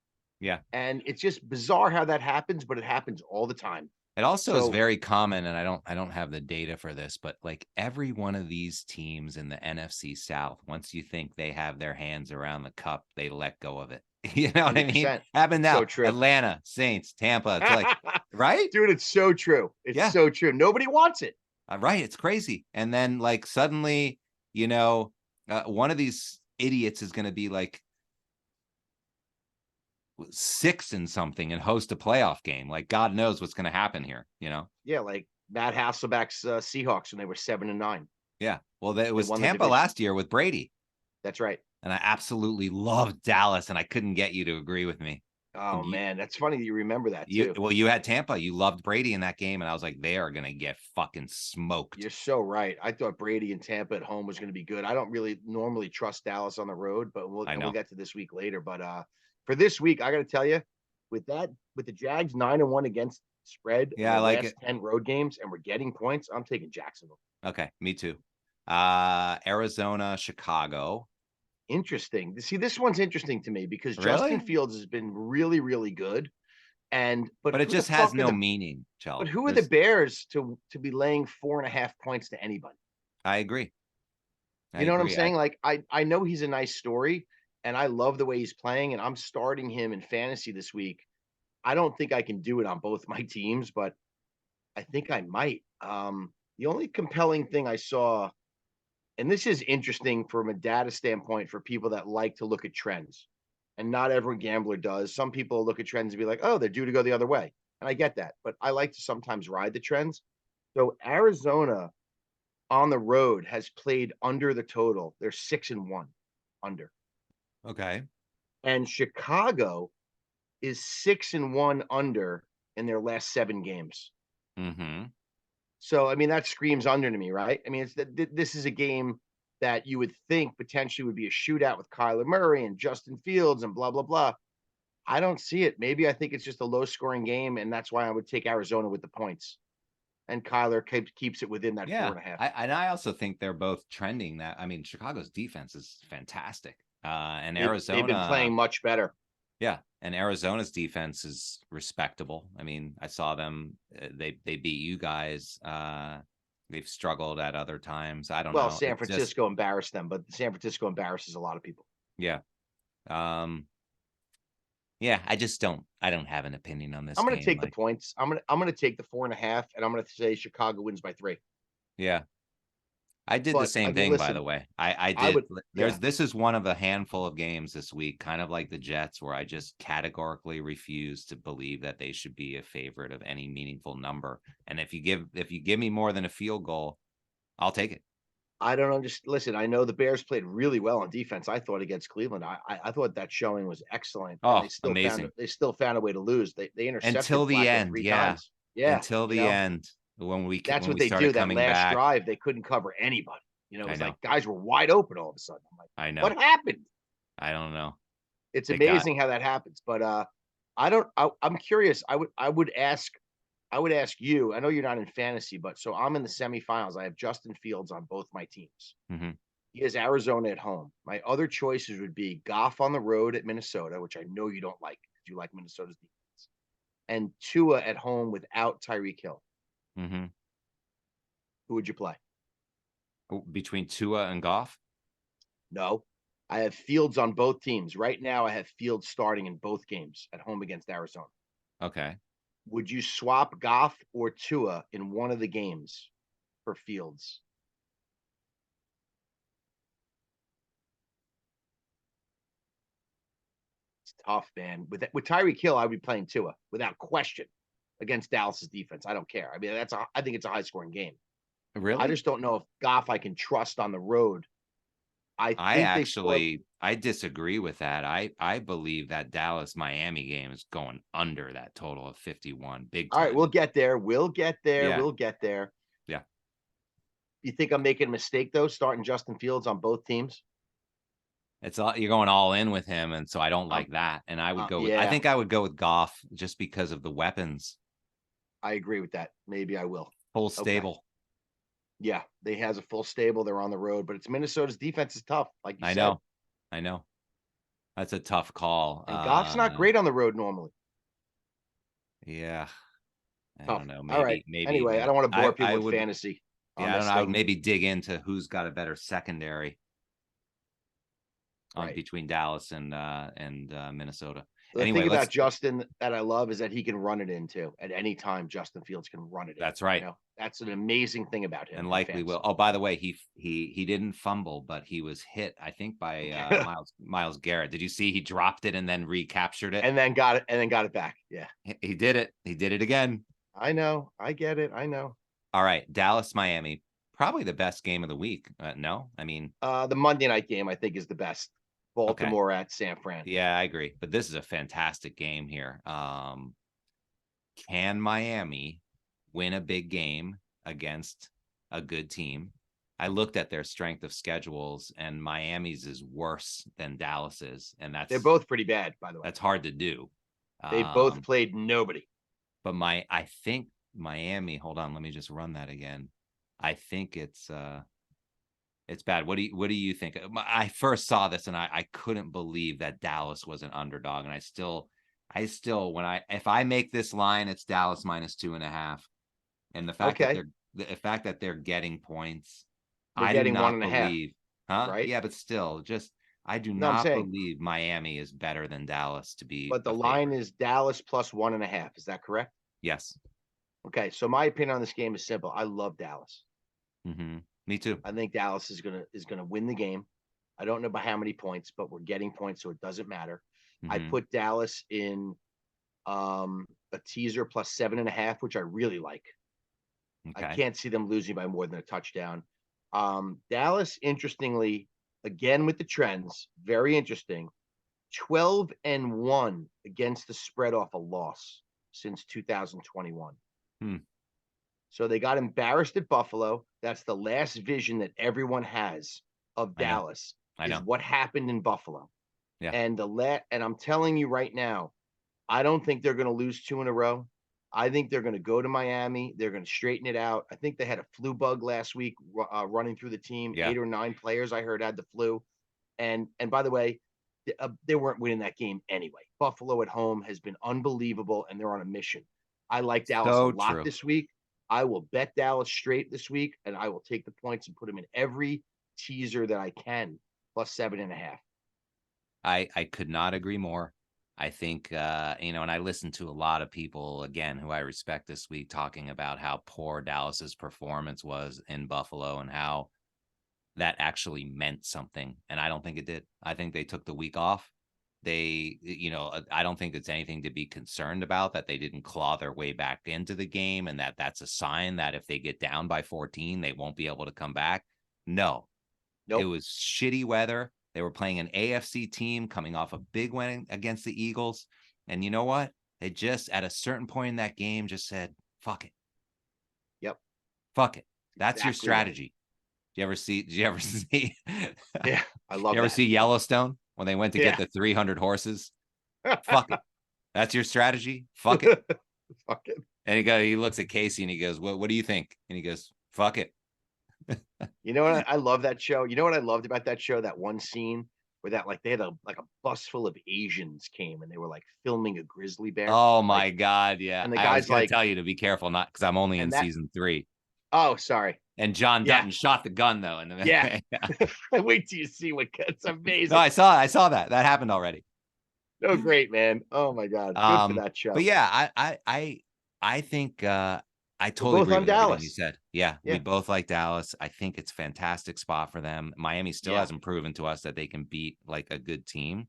Yeah. And it's just bizarre how that happens, but it happens all the time. It also is very common, and I don't have the data for this, but like every one of these teams in the NFC South, once you think they have their hands around the cup, they let go of it. You know what 100%. I mean? Happened now. So true. Atlanta, Saints, Tampa. It's like, right? Dude, it's so true. It's so true. Nobody wants it. Right. It's crazy. And then like suddenly, one of these idiots is going to be like 6 and something and host a playoff game. Like God knows what's going to happen here, Yeah, like Matt Hasselbeck's Seahawks when they were 7-9. Yeah. Well, it was Tampa last year with Brady. That's right. And I absolutely loved Dallas, and I couldn't get you to agree with me. Oh, man. That's funny that you remember that, too. You had Tampa. You loved Brady in that game, and I was like, they are going to get fucking smoked. You're so right. I thought Brady and Tampa at home was going to be good. I don't really normally trust Dallas on the road, but we'll get to this week later. But for this week, I got to tell you, with the Jags 9-1 against spread in the last 10 road games, and we're getting points, I'm taking Jacksonville. Okay, me too. Arizona, Chicago. Interesting. See, this one's interesting to me because Justin Fields has been really, really good. But it just has no meaning, Cello. But who are the Bears to be laying 4.5 points to anybody? I agree. You know what I'm saying? Like I know he's a nice story, and I love the way he's playing, and I'm starting him in fantasy this week. I don't think I can do it on both my teams, but I think I might. The only compelling thing I saw, and this is interesting from a data standpoint for people that like to look at trends, and not every gambler does. Some people look at trends and be like, oh, they're due to go the other way. And I get that, but I like to sometimes ride the trends. So Arizona on the road has played under the total. They're 6-1 under. Okay. And Chicago is 6-1 under in their last 7 games. Mm-hmm. So, I mean, that screams under to me, right? I mean, this is a game that you would think potentially would be a shootout with Kyler Murray and Justin Fields and blah, blah, blah. I don't see it. Maybe I think it's just a low-scoring game, and that's why I would take Arizona with the points. And Kyler keeps it within that 4.5. I also think they're both trending that. I mean, Chicago's defense is fantastic. And Arizona. They've been playing much better. Yeah, and Arizona's defense is respectable. I mean, I saw them. They beat you guys. They've struggled at other times. I don't know. Well, San Francisco embarrassed them, but San Francisco embarrasses a lot of people. Yeah. Yeah, I don't have an opinion on this. I'm going to take the points. I'm going to take the 4.5, and I'm going to say Chicago wins by 3. Yeah. I did the same thing, by the way. I did. This is one of a handful of games this week, kind of like the Jets, where I just categorically refuse to believe that they should be a favorite of any meaningful number. And if you give me more than a field goal, I'll take it. I don't understand. Listen, I know the Bears played really well on defense. I thought against Cleveland, I thought that showing was excellent. Oh, they still amazing! They still found a way to lose. They intercepted until the end. 3 times. Yeah, until the end. When that's what they do. That last drive, they couldn't cover anybody. It I was know. like guys were wide open all of a sudden. I'm like, I know. what happened? I don't know. It's It got amazing how that happens. But I'm curious. I would ask you. I know you're not in fantasy, but so I'm in the semifinals. I have Justin Fields on both my teams. mhm. He has Arizona at home. My other choices would be Goff on the road at Minnesota, which I know you don't like because you like Minnesota's defense, and Tua at home without Tyreek Hill. Mhm. Who would you play? Between Tua and Goff? No, I have Fields on both teams. Right now, I have Fields starting in both games at home against Arizona. Okay. Would you swap Goff or Tua in one of the games for Fields? It's tough, man. With Tyreek Hill, I would be playing Tua without question against Dallas's defense. I don't care. I mean, I think it's a high scoring game. I Really? just don't know if Goff I can trust on the road. I think they score. I disagree with that. I believe that Dallas Miami game is going under that total of 51 big All right, time. we'll get there. We'll get there. Yeah. We'll get there. Yeah. You think I'm making a mistake though, starting Justin Fields on both teams? It's all you're going all in with him, and so I don't Um, like that. And I yeah, think I would go with Goff just because of the weapons. I agree with that. Maybe I will. Full Okay. stable. Yeah, they has a full stable. They're on the road, but it's Minnesota's defense is tough, like you I said. know. I know. That's a tough call. And Goff's not great on the road normally. Yeah. I Tough. don't know. All right. Anyway, I don't want to bore people I with would fantasy on yeah, I don't this know. I would thing. maybe dig into who's got a better secondary on Right. between Dallas and Minnesota. The Anyway, thing about let's Justin that I love is that he can run it into at any time. Justin Fields can run it in. that's right. That's an amazing thing about him And in likely will. fantasy. Oh, by the way, he didn't fumble, but he was hit, I think, by Miles Garrett. Did you see he dropped it and then recaptured it? and then got it, back. Yeah, He did it. He did it again. I know. I get it. I know. All right, Dallas, Miami, probably the best game of the week. No, I mean, The Monday night game I think is the best. okay, Baltimore at San Fran. yeah, I agree. But this is a fantastic game here. Can Miami win a big game against a good team? I looked at their strength of schedules, and Miami's is worse than Dallas's, and They're both pretty bad, by the way. that's hard to do. They both Um, played nobody. but I think Miami. Hold on, let me just run that again. I think it's bad. What do you think? I first saw this and I couldn't believe that Dallas was an underdog, and I still if I make this line, it's Dallas minus 2.5, and Okay, the fact that they're getting points, they're I do getting one not and a half, believe, huh? right? Yeah, but still, just I do No, I'm not saying, believe Miami is better than Dallas to be but the a line favorite. is Dallas plus 1.5. Is that correct? Yes. Okay, so my opinion on this game is simple. I love Dallas. Me too. I think Dallas is gonna win the game. I don't know by how many points, but we're getting points, so it doesn't matter. I hmm put Dallas in a teaser plus 7.5, which I really like. I Okay. can't see them losing by more than a touchdown. Dallas, interestingly, again with the trends, very interesting. 12-1 against the spread off a loss since 2021. Hmm. So they got embarrassed at Buffalo. That's the last vision that everyone has of I know. Dallas I is know. what happened in Buffalo. Yeah. And I'm telling you right now, I don't think they're going to lose two in a row. I think they're going to go to Miami. They're going to straighten it out. I think they had a flu bug last week running through the team. Yeah. 8 or 9 players I heard had the flu. And by the way, they weren't winning that game anyway. Buffalo at home has been unbelievable, and they're on a mission. I like Dallas a So lot true. this week. I will bet Dallas straight this week, and I will take the points and put them in every teaser that I can, plus 7.5. I could not agree more. I think and I listened to a lot of people again who I respect this week talking about how poor Dallas's performance was in Buffalo and how that actually meant something. And I don't think it did. I think they took the week off. I don't think it's anything to be concerned about that they didn't claw their way back into the game and that's a sign that if they get down by 14, they won't be able to come back. No, it Nope. was shitty weather. They were playing an AFC team coming off a big win against the Eagles. And you know what? They just, at a certain point in that game, just said, fuck it. Yep. Fuck it. That's your Exactly right. strategy. Did you ever see? Yeah, I love You ever that. see Yellowstone when they went to get the 300 horses? Fuck it. That's your strategy. Fuck it. Fuck it. And he looks at Casey and he goes, "What do you think?" And he goes, "Fuck it." You know what? I love that show. You know what I loved about that show? That one scene where they had a bus full of Asians came and they were like filming a grizzly bear. Oh Like, my God. Yeah. and the I was guy's going to like, tell you to be careful, not because I'm only in and that. season 3. Oh, sorry. And John Yeah, Dutton shot the gun though. yeah. Wait till you see what it's No, amazing. I saw that. That happened already. Oh, great, man. Oh my God. Good for that show. But yeah, I think I We're totally both agree on with everything you Dallas. said. Yeah, we Yeah. both like Dallas. I think it's a fantastic spot for them. Miami still Yeah. hasn't proven to us that they can beat like a good team.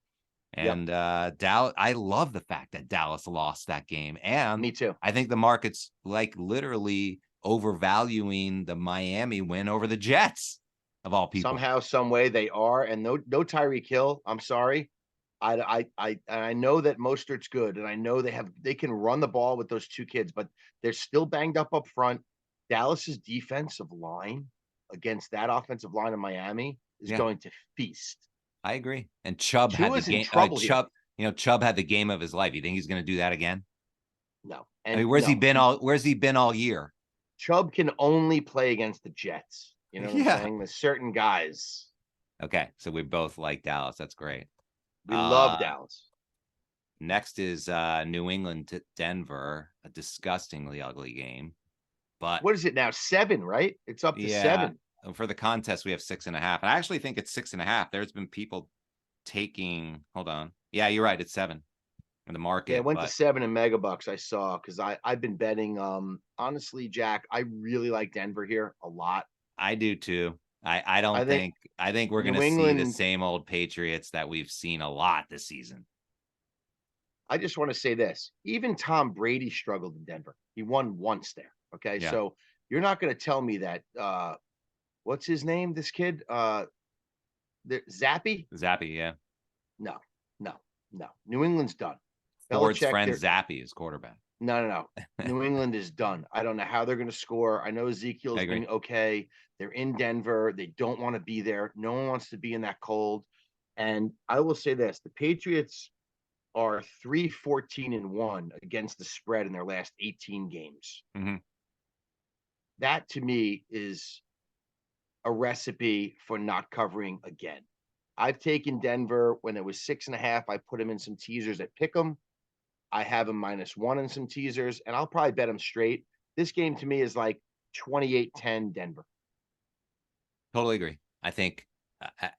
Yep. And Dallas, I love the fact that Dallas lost that game. And Me too. I think the market's like literally overvaluing the Miami win over the Jets of all people. Somehow, some way they are, and no Tyreek Hill. I'm sorry. I know that Mostert's good, and I know they can run the ball with those 2 kids, but they're still banged up front. Dallas's defensive line against that offensive line in Miami is Yeah. going to feast. I agree. And Chubb had the Tua's in game. trouble here. Chubb had the game of his life. You think he's going to do that again? No. I And mean, where's he been all year? Chubb can only play against the Jets. You know what Yeah. I'm saying? There's certain guys. Okay, so we both like Dallas. That's great. We love Dallas. Next is New England to Denver, a disgustingly ugly game. But What is it now? 7, right? It's up to 7. For the contest, we have 6.5. And I actually think it's 6.5. There's been people taking. Hold on. Yeah, you're right. It's 7 in the market. Yeah, it went to 7 in Megabucks. I saw because I've been betting. Honestly, Jack, I really like Denver here a lot. I do too. I think we're going to see the same old Patriots that we've seen a lot this season. I just want to say this. Even Tom Brady struggled in Denver. He won once there. Okay. Yeah. So you're not going to tell me that what's his name? This kid? Zappy? Zappy, yeah. No. New England's done. Ford's friend Zappy is quarterback. No. New England is done. I don't know how they're going to score. I know Ezekiel's been okay. They're in Denver. They don't want to be there. No one wants to be in that cold. And I will say this, the Patriots are 3-14-1 against the spread in their last 18 games. Mm-hmm. That to me is a recipe for not covering again. I've taken Denver when it was 6.5. I put them in some teasers at Pick'em. I have them -1 in some teasers, and I'll probably bet them straight. This game to me is like 28-10 Denver. Totally agree. I think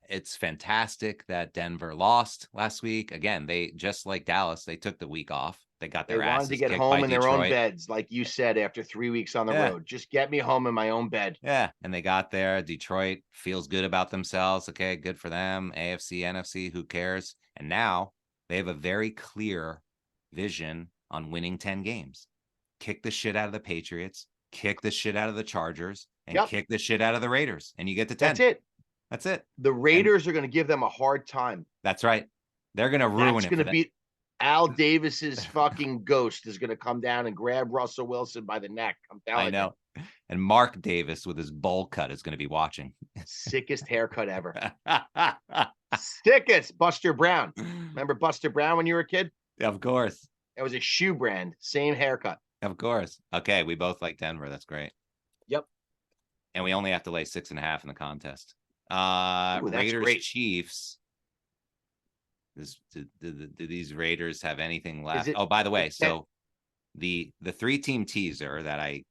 it's fantastic that Denver lost last week. Again, they just like Dallas, they took the week off. They got their asses wanted to get kicked home by in their own beds, like you said, after 3 weeks on the road. Just get me home in my own bed. Yeah, and they got there. Detroit feels good about themselves. Okay, good for them. AFC, NFC, who cares? And now they have a very clear vision on winning 10 games. Kick the shit out of the Patriots, kick the shit out of the Chargers, and kick the shit out of the Raiders, and you get to 10. That's it. The Raiders are going to give them a hard time. That's right. They're going to ruin it. Going to be Al Davis's fucking ghost is going to come down and grab Russell Wilson by the neck. I'm telling you. I know. And Mark Davis with his bowl cut is going to be watching. Sickest haircut ever. Sickest. Buster Brown. Remember Buster Brown when you were a kid? Of course. It was a shoe brand. Same haircut. Of course. Okay. We both like Denver. That's great. Yep. And we only have to lay 6.5 in the contest. Raiders Chiefs. Do these Raiders have anything left? Oh, by the way, so the 3-team teaser that I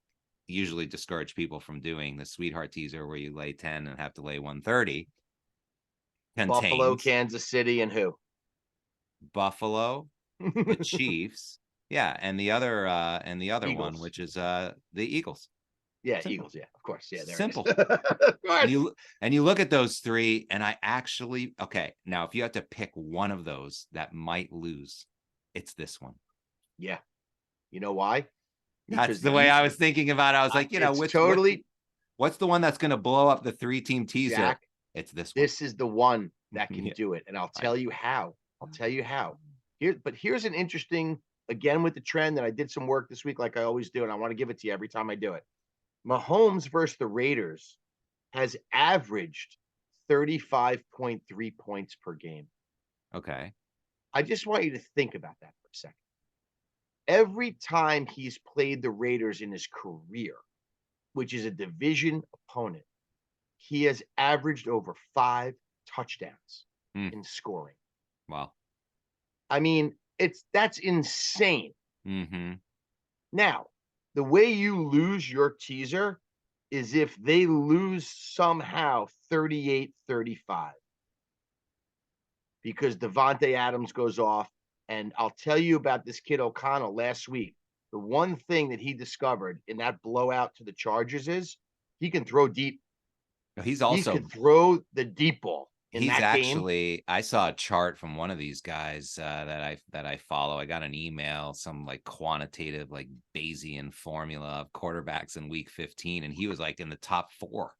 usually discourage people from doing, the sweetheart teaser where you lay 10 and have to lay 130, contains Buffalo, Kansas City, and who? Buffalo, the Chiefs, yeah, and the other Eagles. One, which is the Eagles. Yeah, simple. Eagles. Yeah, of course. Yeah, simple. Of course. And you look at those 3, and I actually now if you had to pick one of those that might lose, it's this one. Yeah, you know why? That's the way I was thinking about it. I was like, what's the one that's going to blow up the 3-team teaser? Jack, it's this one. This is the one that can do it, and I'll tell you how. Here's an interesting, again with the trend that I did some work this week, like I always do, and I want to give it to you every time I do it. Mahomes versus the Raiders has averaged 35.3 points per game. Okay. I just want you to think about that for a second. Every time he's played the Raiders in his career, which is a division opponent, he has averaged over 5 touchdowns in scoring. Wow. I mean, that's insane. Mm-hmm. Now, the way you lose your teaser is if they lose somehow 38-35 because Devontae Adams goes off. And I'll tell you about this kid O'Connell last week. The one thing that he discovered in that blowout to the Chargers is he can throw deep. He could throw the deep ball in that game. I saw a chart from one of these guys that I follow. I got an email, some like quantitative, like Bayesian formula of quarterbacks in week 15, and he was like in the top 4.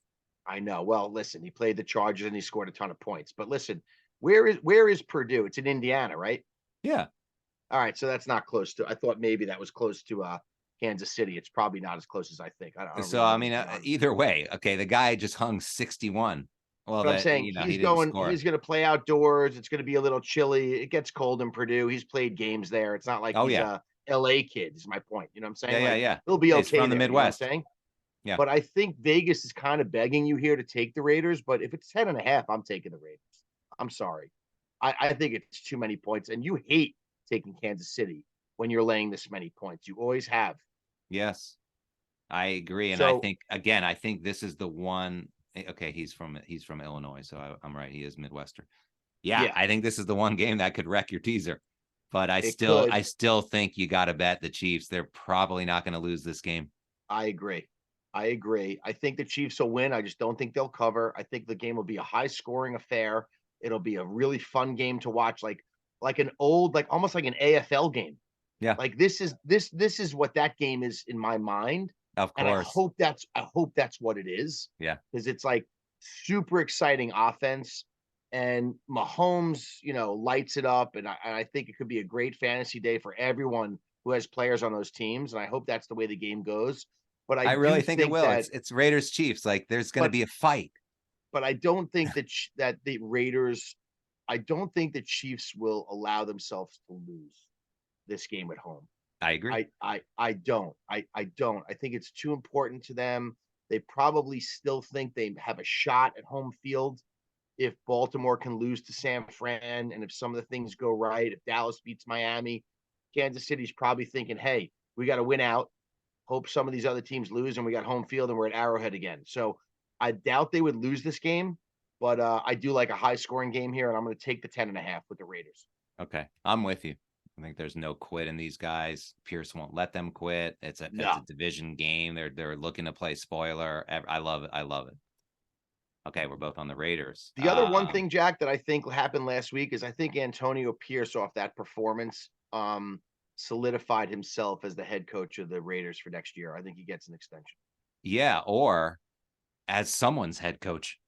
I know. Well, listen, he played the Chargers and he scored a ton of points. But listen, where is Purdue? It's in Indiana, right? Yeah. All right. So that's not close to. I thought maybe that was close to Kansas City. It's probably not as close as I think. Either way, okay, the guy just hung 61. Well, but I'm saying he's going to play outdoors. It's going to be a little chilly. It gets cold in Purdue. He's played games there. It's not like he's a LA kid, is my point. You know what I'm saying? Yeah. He'll be okay from the Midwest. You know what I'm saying? Yeah. But I think Vegas is kind of begging you here to take the Raiders. But if it's 10.5, I'm taking the Raiders. I'm sorry. I think it's too many points. And you hate taking Kansas City when you're laying this many points. You always have. Yes, I agree. And I think this is the one. Okay, he's from Illinois, so I'm right. He is Midwestern. Yeah, I think this is the one game that could wreck your teaser. But I still think you got to bet the Chiefs. They're probably not going to lose this game. I agree. I think the Chiefs will win. I just don't think they'll cover. I think the game will be a high-scoring affair. It'll be a really fun game to watch, like an old, like almost like an AFL game. Yeah, like this is what that game is in my mind. Of course. And I hope that's what it is. Yeah. Because it's like super exciting offense. And Mahomes, lights it up. And I think it could be a great fantasy day for everyone who has players on those teams. And I hope that's the way the game goes. But I really think it will. It's Raiders Chiefs. Like there's going to be a fight. But I don't think that the Raiders, I don't think the Chiefs will allow themselves to lose this game at home. I agree. I don't. I don't. I think it's too important to them. They probably still think they have a shot at home field if Baltimore can lose to San Fran and if some of the things go right. If Dallas beats Miami, Kansas City's probably thinking, hey, we got to win out. Hope some of these other teams lose and we got home field and we're at Arrowhead again. So I doubt they would lose this game, but I do like a high scoring game here, and I'm going to take the 10.5 with the Raiders. Okay, I'm with you. I think there's no quit in these guys. Pierce won't let them quit. It's a division game. They're looking to play spoiler. I love it. Okay, we're both on the Raiders. The other one thing, Jack, that I think happened last week is I think Antonio Pierce, off that performance, solidified himself as the head coach of the Raiders for next year. I think he gets an extension. Yeah, or as someone's head coach,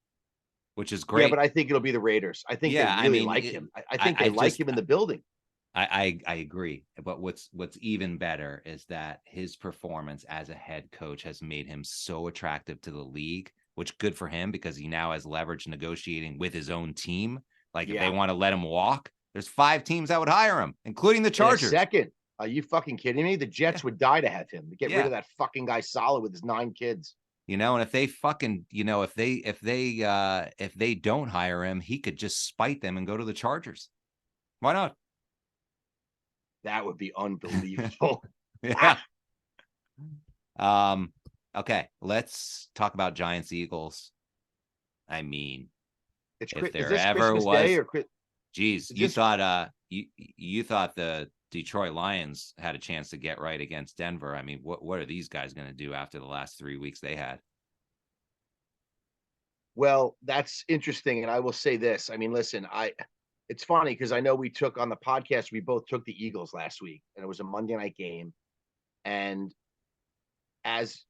which is great. Yeah, but I think it'll be the Raiders. I think they really like him. I think they like him in the building. I agree. But what's even better is that his performance as a head coach has made him so attractive to the league, which good for him because he now has leverage negotiating with his own team. Like if they want to let him walk, there's 5 teams that would hire him, including the Chargers. Second. Are you fucking kidding me? The Jets would die to have him. To get rid of that fucking guy Cello with his 9 kids. And if they fucking, if they don't hire him, he could just spite them and go to the Chargers. Why not? That would be unbelievable. Yeah. Okay, let's talk about Giants Eagles. I mean, if there ever was, geez, you thought the Detroit Lions had a chance to get right against Denver. I mean, what are these guys going to do after the last 3 weeks they had? Well, that's interesting. And I will say this. I mean, listen, it's funny because I know we took on the podcast, we both took the Eagles last week, and it was a Monday night game. And as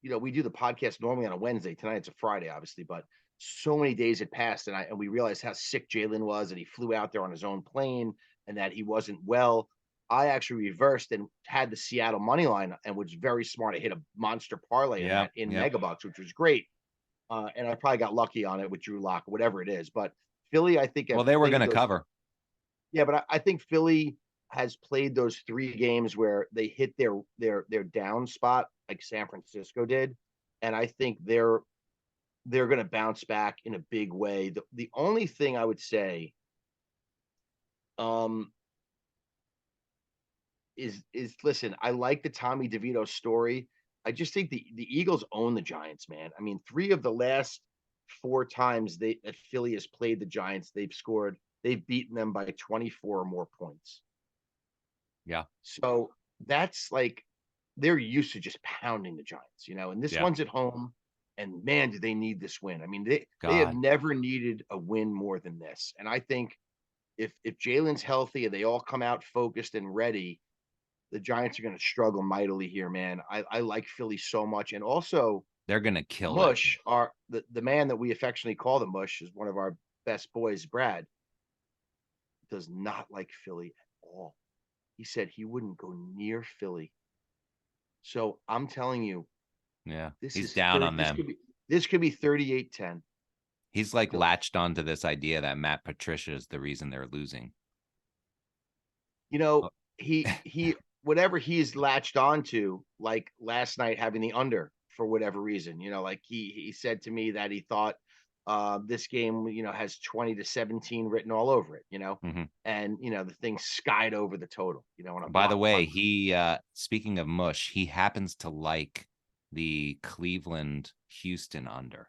we do the podcast normally on a Wednesday. Tonight it's a Friday, obviously, but so many days had passed, and we realized how sick Jalen was, and he flew out there on his own plane, and that he wasn't well. I actually reversed and had the Seattle money line, and was very smart. I hit a monster parlay in Megabucks, which was great. And I probably got lucky on it with Drew Lock, whatever it is. But Philly, I think, Well, have they were going played to those. cover. Yeah, but I think Philly has played those 3 games where they hit their down spot like San Francisco did, and I think they're going to bounce back in a big way. The only thing I would say, um, is listen, I like the Tommy DeVito story. I just think the Eagles own the Giants, man. I mean, 3 of the last 4 times that Philly has played the Giants, they've beaten them by 24 or more points. Yeah. So that's like they're used to just pounding the Giants, and this Yeah. one's at home. And man, do they need this win? I mean, they have God, never needed a win more than this. And I think if Jalen's healthy and they all come out focused and ready, the Giants are going to struggle mightily here, man. I like Philly so much, and also they're going to kill that team. Mush, the man that we affectionately call the Mush, is one of our best boys. Brad does not like Philly at all. He said he wouldn't go near Philly. So I'm telling you, Yeah. this He's is down third. on them. This could be 38-10. He's like Philly. latched onto this idea that Matt Patricia is the reason they're losing. Oh, He whatever he's latched onto, like last night having the under for whatever reason, like he said to me that he thought this game, has 20-17 written all over it, mhm. and the thing skied over the total, on a By the block way, punt. he speaking of mush, he happens to like the Cleveland Houston under,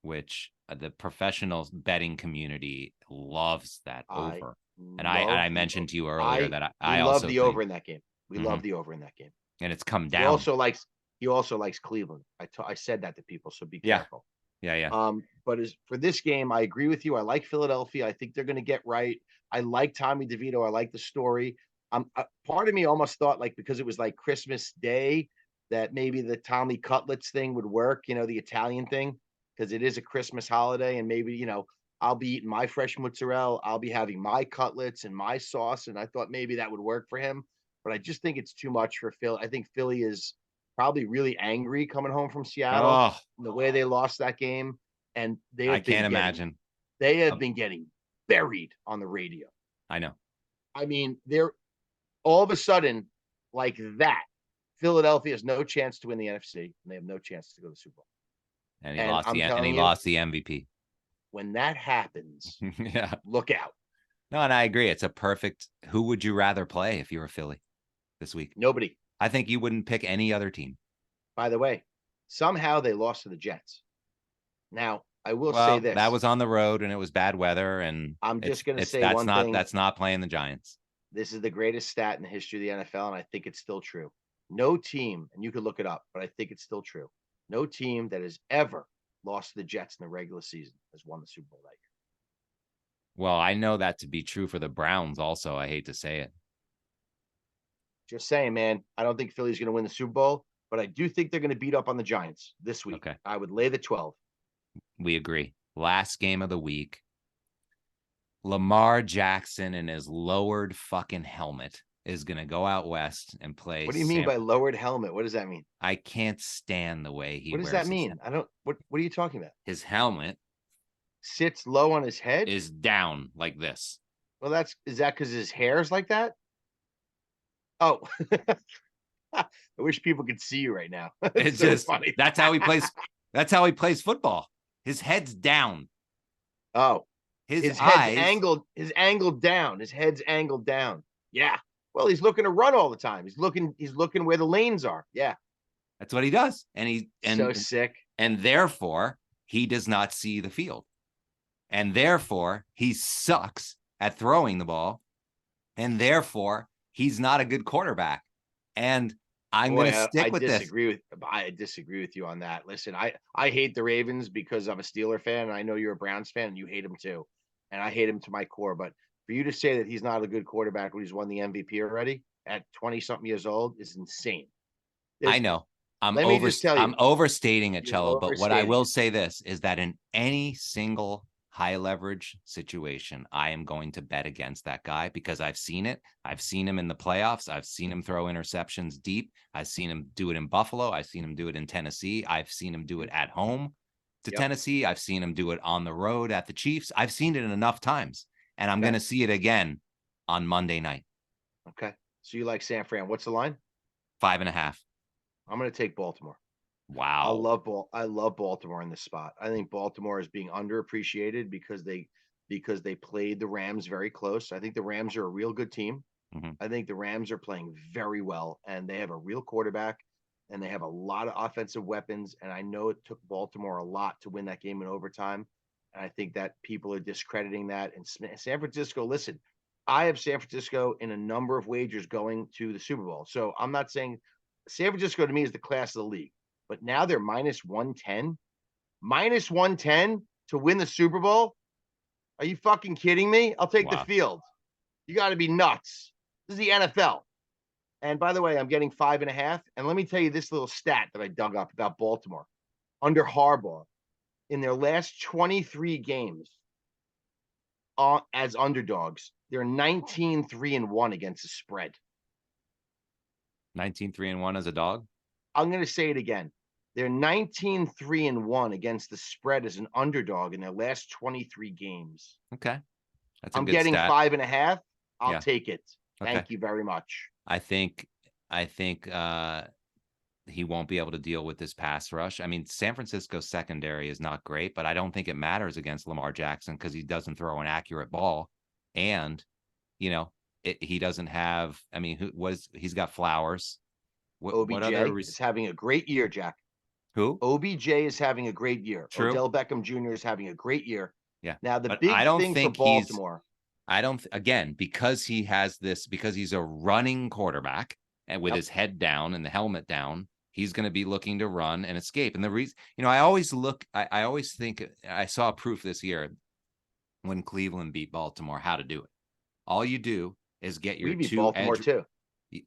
which the professional betting community loves that I over. And I love the mentioned over. to you earlier I that We I love also the think, over in that game. We love mhm, the over in that game. and it's come He down. also likes he also likes Cleveland. I said that to people, so be Yeah, careful. yeah. But as for this game, I agree with you. I like Philadelphia. I think they're going to get right. I like Tommy DeVito. I like the story. Part of me almost thought, like, because it was like Christmas Day, that maybe the Tommy Cutlets thing would work. The Italian thing, because it is a Christmas holiday, and maybe I'll be eating my fresh mozzarella. I'll be having my cutlets and my sauce, and I thought maybe that would work for him. But I just think it's too much for Phil. I think Philly is probably really angry coming home from Seattle, Oh, the way they lost that game, and I can't imagine. they have Um, been getting buried on the radio. I know. I mean, they're all of a sudden like that. Philadelphia has no chance to win the NFC, and they have no chance to go to the Super Bowl. And he And lost I'm he telling you, lost the MVP. when that happens, Yeah. look out. No, and I agree. It's a perfect. Who would you rather play if you were Philly this week? Nobody. I think you wouldn't pick any other team. By the way, somehow they lost to the Jets. Now, I will say Well, that this. was on the road and it was bad weather, and I'm just going to it's say one thing. that's not playing the Giants. This is the greatest stat in the history of the NFL, and I think it's still true. No team, and you could look it up, but I think it's still true. No team that has ever lost to the Jets in the regular season has won the Super Bowl that year. Well, I know that to be true for the Browns also. I hate to say it. Just saying, man. I don't think Philly's going to win the Super Bowl, but I do think they're going to beat up on the Giants this week. Okay. I would lay the 12. We agree. Last game of the week. Lamar Jackson in his lowered fucking helmet is going to go out west and play. What do you mean by lowered helmet? What does that mean? I can't stand the way he What does wears that mean? I don't. What are you talking about? his helmet Sits low on his head? is down like this. Well, is that because his hair is like that? Oh, I wish people could see you right now. It's so just funny. That's how he plays. That's how he plays football. His head's down. Oh, His head's eyes angled. His angled down. His head's angled down. Yeah. Well, he's looking to run all the time. He's looking where the lanes are. Yeah. That's what he does. So sick. And therefore he does not see the field. And therefore he sucks at throwing the ball. And therefore he's not a good quarterback. And I'm going to stick with this. I disagree with you on that. Listen, I hate the Ravens because I'm a Steeler fan, and I know you're a Browns fan, and you hate him too. And I hate him to my core. But for you to say that he's not a good quarterback when he's won the MVP already at 20-something years old is insane. I know. Let me just tell you, I'm overstating it, you're Cello. But what I overstating will it. say this is that in any single high leverage situation, I am going to bet against that guy because I've seen it. I've seen him in the playoffs. I've seen him throw interceptions deep. I've seen him do it in Buffalo. I've seen him do it in Tennessee. I've seen him do it at home. to Yep. Tennessee. I've seen him do it on the road at the Chiefs. I've seen it enough times, and I'm Okay. going to see it again on Monday night. Okay. So you like San Fran. What's the line? 5.5. I'm going to take Baltimore. I Wow. love Baltimore in this spot. I think Baltimore is being underappreciated because they played the Rams very close. I think the Rams are a real good team. Mhm. I think the Rams are playing very well, and they have a real quarterback, and they have a lot of offensive weapons. And I know it took Baltimore a lot to win that game in overtime. And I think that people are discrediting that. And San Francisco, listen, I have San Francisco in a number of wagers going to the Super Bowl. So I'm not saying San Francisco to me is the class of the league, but now they're minus 110 to win the Super Bowl. Are you fucking kidding me? I'll take the Wow. field. You got to be nuts. This is the NFL. And by the way, I'm getting 5.5. And let me tell you this little stat that I dug up about Baltimore. Under Harbaugh, in their last 23 games as underdogs, they're 19-3-1 against the spread. 19-3-1 as a dog. I'm going to say it again. They're 19-3-1 against the spread as an underdog in their last 23 games. Okay. That's a I'm good getting stat. 5.5. I'll Yeah. take it. Okay. Thank you very much. I think he won't be able to deal with this pass rush. I mean, San Francisco's secondary is not great, but I don't think it matters against Lamar Jackson because he doesn't throw an accurate ball. And, he doesn't have, I mean, he's got Flowers. What other is having a great year, Jack. Who? OBJ is having a great year. True. Odell Beckham Jr. is having a great year. Yeah. Now, the but big I don't thing think for Baltimore. Again, because because he's a running quarterback and with his head down and the helmet down, he's going to be looking to run and escape. And the reason, I always think I saw proof this year when Cleveland beat Baltimore, how to do it. All you do is get your Baltimore too.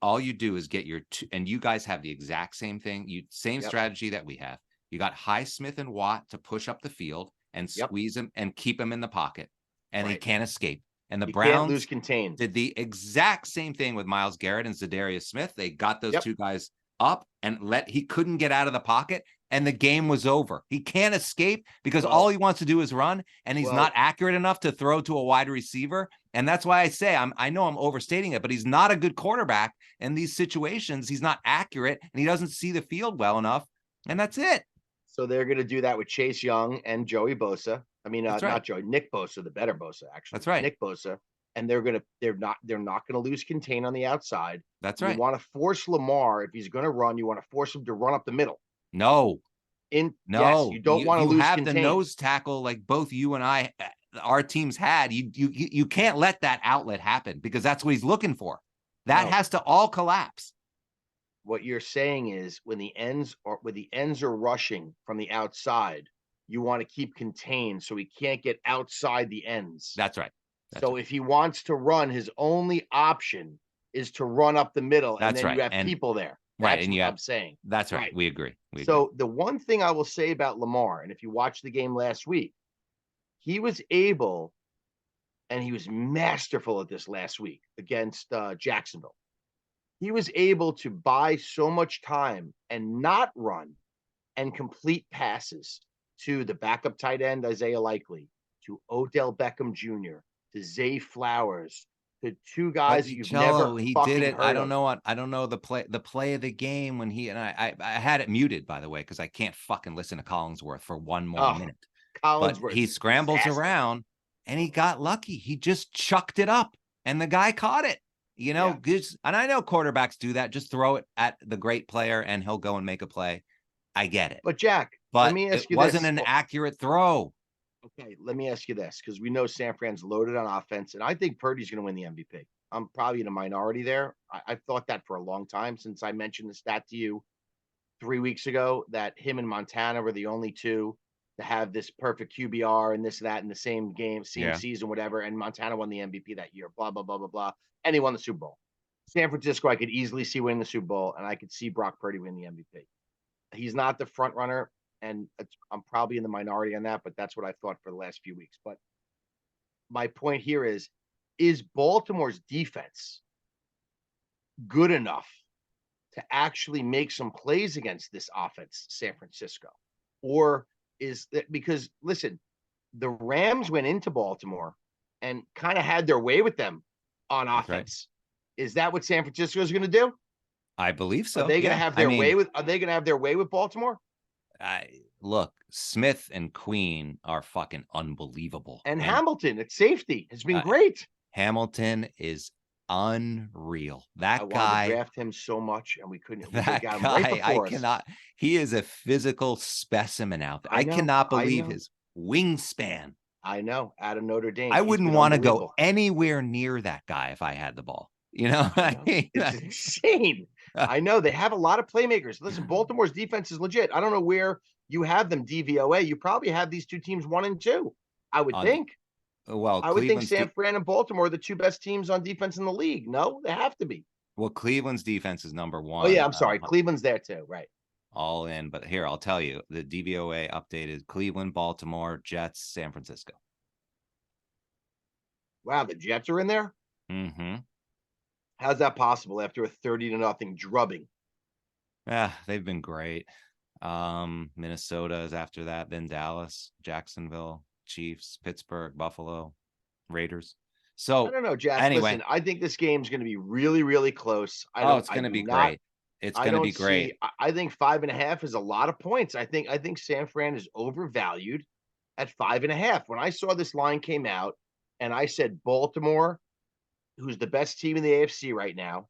All you do is get your two, and you guys have the exact same thing. Same strategy that we have. You got Highsmith and Watt to push up the field and squeeze him and keep him in the pocket, and he can't escape. And the Browns can't lose contained. Did the exact same thing with Myles Garrett and Zadarius Smith. They got those two guys up and he couldn't get out of the pocket, and the game was over. He can't escape because all he wants to do is run, and he's not accurate enough to throw to a wide receiver. And that's why I say I know I'm overstating it, but he's not a good quarterback in these situations. He's not accurate, and he doesn't see the field well enough, and that's it. So they're going to do that with Chase Young and Joey Bosa. I mean, not Joey, Nick Bosa, the better Bosa, actually. That's right. Nick Bosa. And they're not going to lose contain on the outside. That's right. You want to force Lamar, if he's going to run, you want to force him to run up the middle. No. Yes, you don't want to lose have contain. The nose tackle like both you and our teams had. You can't let that outlet happen because that's what he's looking for. That has to all collapse. What you're saying is when the ends are rushing from the outside, you want to keep contained so he can't get outside the ends. That's right. So if he wants to run, his only option is to run up the middle, and then you have people there. That's what I'm saying. That's right. We agree. So the one thing I will say about Lamar, and if you watched the game last week, he was able, and he was masterful at this last week against Jacksonville. He was able to buy so much time and not run and complete passes to the backup tight end, Isaiah Likely, to Odell Beckham Jr., to Zay Flowers, the two guys that you've never he fucking did it. heard I don't of. know I don't know the play of the game when he and I had it muted, by the way, because I can't fucking listen to Collinsworth for one more minute. But he scrambles around and he got lucky. He just chucked it up and the guy caught it. And I know quarterbacks do that. Just throw it at the great player and he'll go and make a play. I get it. But Jack, let me ask you this. It wasn't an accurate throw. Okay, let me ask you this, because we know San Fran's loaded on offense, and I think Purdy's going to win the MVP. I'm probably in a minority there. I've thought that for a long time since I mentioned the stat to you 3 weeks ago that him and Montana were the only two to have this perfect QBR and this, that in the same game, same season, whatever. And Montana won the MVP that year, blah, blah, blah, blah, blah. And he won the Super Bowl. San Francisco, I could easily see winning the Super Bowl, and I could see Brock Purdy win the MVP. He's not the front runner, and I'm probably in the minority on that, but that's what I thought for the last few weeks. But my point here is Baltimore's defense good enough to actually make some plays against this offense, San Francisco? Or is that because listen, the Rams went into Baltimore and kind of had their way with them on offense. Right. Is that what San Francisco is going to do? I believe so. Are they going to have their way with? Are they going to have their way with Baltimore? Look, Smith and Queen are fucking unbelievable, and Hamilton at safety has been great. Hamilton is unreal. That guy, I wanted to draft him so much, and we couldn't. That got him guy, right before I cannot. He is a physical specimen out there. I know, cannot believe his wingspan. I know, out of Notre Dame. I wouldn't want to go anywhere near that guy if I had the ball. You know, it's insane. I know they have a lot of playmakers. Listen, Baltimore's defense is legit. I don't know where you have them DVOA. You probably have these two teams 1 and 2. I would think. Well, I would think San Fran and Baltimore are the two best teams on defense in the league. No, they have to be. Well, Cleveland's defense is number 1. Oh yeah, I'm sorry. Cleveland's there too, right? All in, but here I'll tell you, the DVOA updated Cleveland, Baltimore, Jets, San Francisco. Wow, the Jets are in there? Mm-hmm. How's that possible after a 30-0 drubbing? Yeah, they've been great. Minnesota is after that, then Dallas, Jacksonville, Chiefs, Pittsburgh, Buffalo, Raiders. So I don't know, Jack. Anyway, listen, I think this game's going to be really, really close. It's going to be great. It's going to be great. I think 5.5 is a lot of points. I think San Fran is overvalued at 5.5. When I saw this line came out, and I said Baltimore, who's the best team in the AFC right now,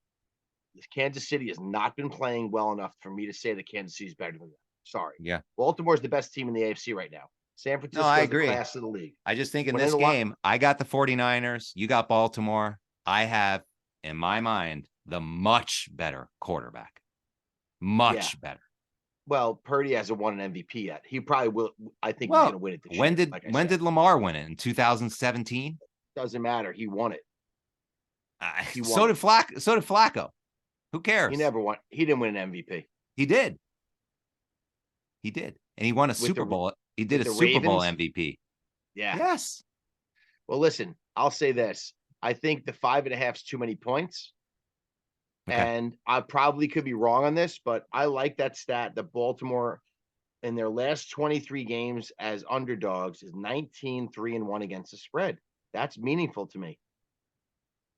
Kansas City has not been playing well enough for me to say that Kansas City is better than them. Sorry. Yeah. Baltimore's the best team in the AFC right now. San Francisco is the class of the league. I just think in this game, I got the 49ers. You got Baltimore. I have, in my mind, the much better quarterback. Much better. Well, Purdy hasn't won an MVP yet. He probably will. I think he's going to win it this year. When did Lamar win it? In 2017? Doesn't matter. He won it. So did Flacco. Who cares? He never won. He didn't win an MVP. He did. And he won a Super Bowl. He did a Super Bowl MVP. Yeah. Yes. Well, listen, I'll say this. I think the 5.5 is too many points. Okay. And I probably could be wrong on this, but I like that stat that Baltimore in their last 23 games as underdogs is 19-3-1 against the spread. That's meaningful to me.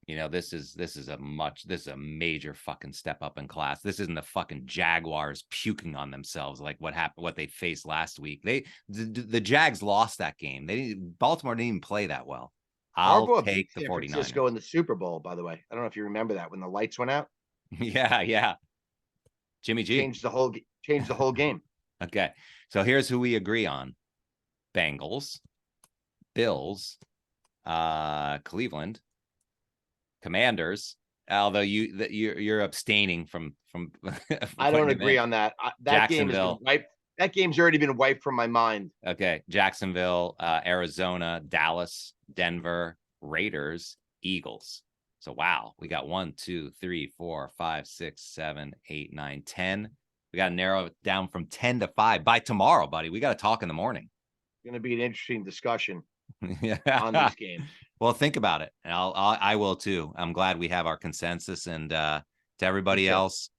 You know, this is a major fucking step up in class. This isn't the fucking Jaguars puking on themselves like what they faced last week. The Jags lost that game. Baltimore didn't even play that well. I'll take the 49ers. San Francisco in the Super Bowl, by the way. I don't know if you remember that when the lights went out. Yeah. Jimmy G changed the whole game. Okay. So here's who we agree on. Bengals, Bills, Cleveland, Commanders. Although you're abstaining from I don't agree on that. That game has been wiped. That game's already been wiped from my mind. Okay. Jacksonville, Arizona, Dallas, Denver, Raiders, Eagles. So wow, we got 1, 2, 3, 4, 5, 6, 7, 8, 9, 10. We got to narrow it down from 10 to 5 by tomorrow, buddy. We got to talk in the morning. It's going to be an interesting discussion on these games. Well, think about it. And I will too. I'm glad we have our consensus. And to everybody else,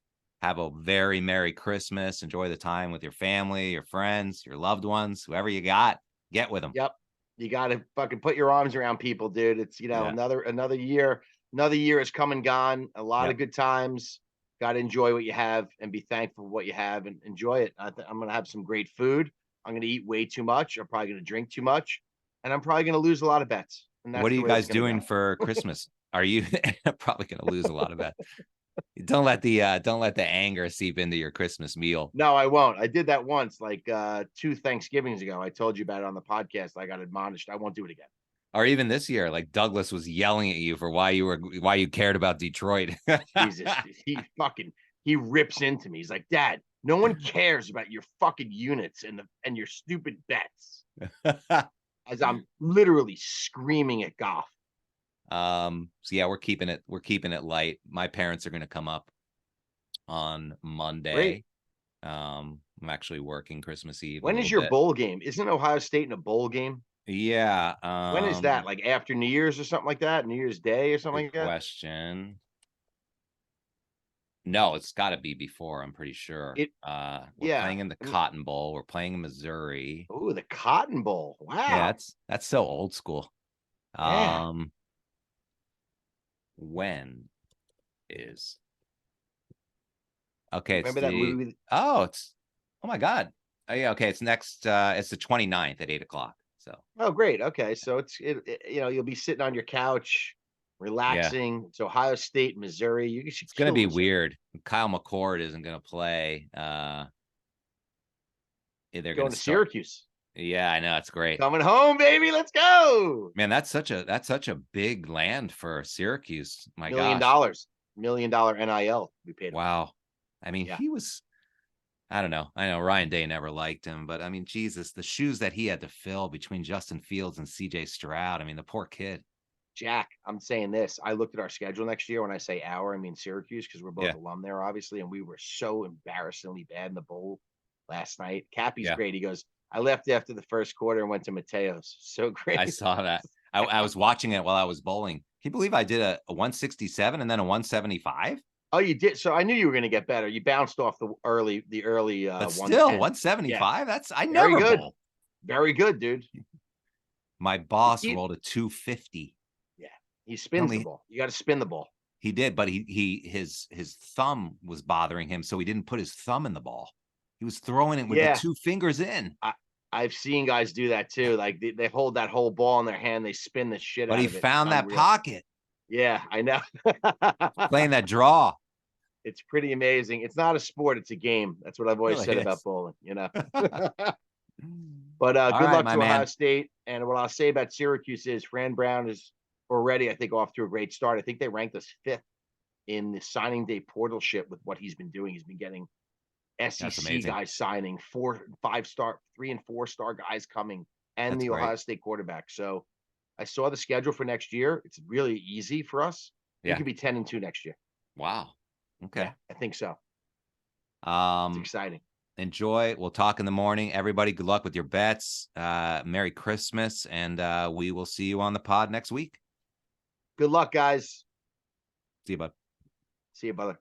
have a very Merry Christmas. Enjoy the time with your family, your friends, your loved ones, whoever you got. Get with them. Yep. You got to fucking put your arms around people, dude. It's, another year. Another year has come and gone. A lot of good times. Got to enjoy what you have and be thankful for what you have and enjoy it. I'm going to have some great food. I'm going to eat way too much. I'm probably going to drink too much. And I'm probably going to lose a lot of bets. What are you guys doing for Christmas? Are you probably going to lose a lot of bets? Don't let the anger seep into your Christmas meal. No, I won't. I did that once, like 2 Thanksgivings ago. I told you about it on the podcast. I got admonished. I won't do it again. Or even this year, like Douglas was yelling at you for why you cared about Detroit. Jesus, he rips into me. He's like, Dad, no one cares about your fucking units and your stupid bets. As I'm literally screaming at Goff. So yeah, we're keeping it light. My parents are going to come up on Monday. Great. I'm actually working Christmas Eve. When is your bowl game? Isn't Ohio State in a bowl game? Yeah. When is that? Like after New Year's or something like that? New Year's Day or something like that? Question. No, it's got to be before. I'm pretty sure. It We're yeah. playing in the Cotton Bowl. We're playing in Missouri. Oh, the Cotton Bowl. Yeah, Wow. that's so old school. Yeah. When is okay? It's Remember that the movie? oh my God. Oh yeah, okay. It's next. It's the 29th at 8 o'clock. So Oh, great. Okay, so you'll be sitting on your couch, yeah, relaxing. It's Ohio State, Missouri. You should it's gonna kill be Missouri. weird. Kyle McCord isn't gonna play. They're gonna Going to start. Syracuse. Yeah, I know. It's great. Coming home, baby. Let's go. Man, that's such a big land for Syracuse. My Million gosh. dollars. $1 million NIL we paid him. Wow. I mean, Yeah. he was, I don't know. I know Ryan Day never liked him, but I mean, Jesus, the shoes that he had to fill between Justin Fields and CJ Stroud. I mean, the poor kid. Jack, I'm saying this. I looked at our schedule next year. When I say our, I mean Syracuse, because we're both Yeah. alum there, obviously, and we were so embarrassingly bad in the bowl last night. Cappy's Yeah. great. He goes, I left after the first quarter and went to Mateo's. So great. I saw that. I was watching it while I was bowling. Can you believe I did a 167 and then a 175? Oh, you did. So I knew you were going to get better. You bounced off the early But still, 110. Yeah, 175. That's I very never good. bowl. Very good, dude. My boss He, rolled a 250. yeah, he spins the ball. You got to spin the ball. He did, but his thumb was bothering him, so he didn't put his thumb in the ball. He was throwing it with the two fingers in. I've seen guys do that too. Like they hold that whole ball in their hand, they spin the shit out of it. But he found that pocket. Yeah, I know. Playing that draw. It's pretty amazing. It's not a sport, it's a game. That's what I've always said about bowling, But good luck to Ohio State. And what I'll say about Syracuse is Fran Brown is already, I think, off to a great start. I think they ranked us 5th in the signing day portal ship with what he's been doing. He's been getting SEC guys signing, 4 and 5 star, 3 and 4 star guys coming, and That's the great. Ohio State quarterback. So I saw the schedule for next year. It's really easy for us. We could be 10-2 next year. Wow. Okay. Yeah, I think so. It's exciting. Enjoy. We'll talk in the morning. Everybody, good luck with your bets. Merry Christmas, and we will see you on the pod next week. Good luck, guys. See you, bud. See you, brother.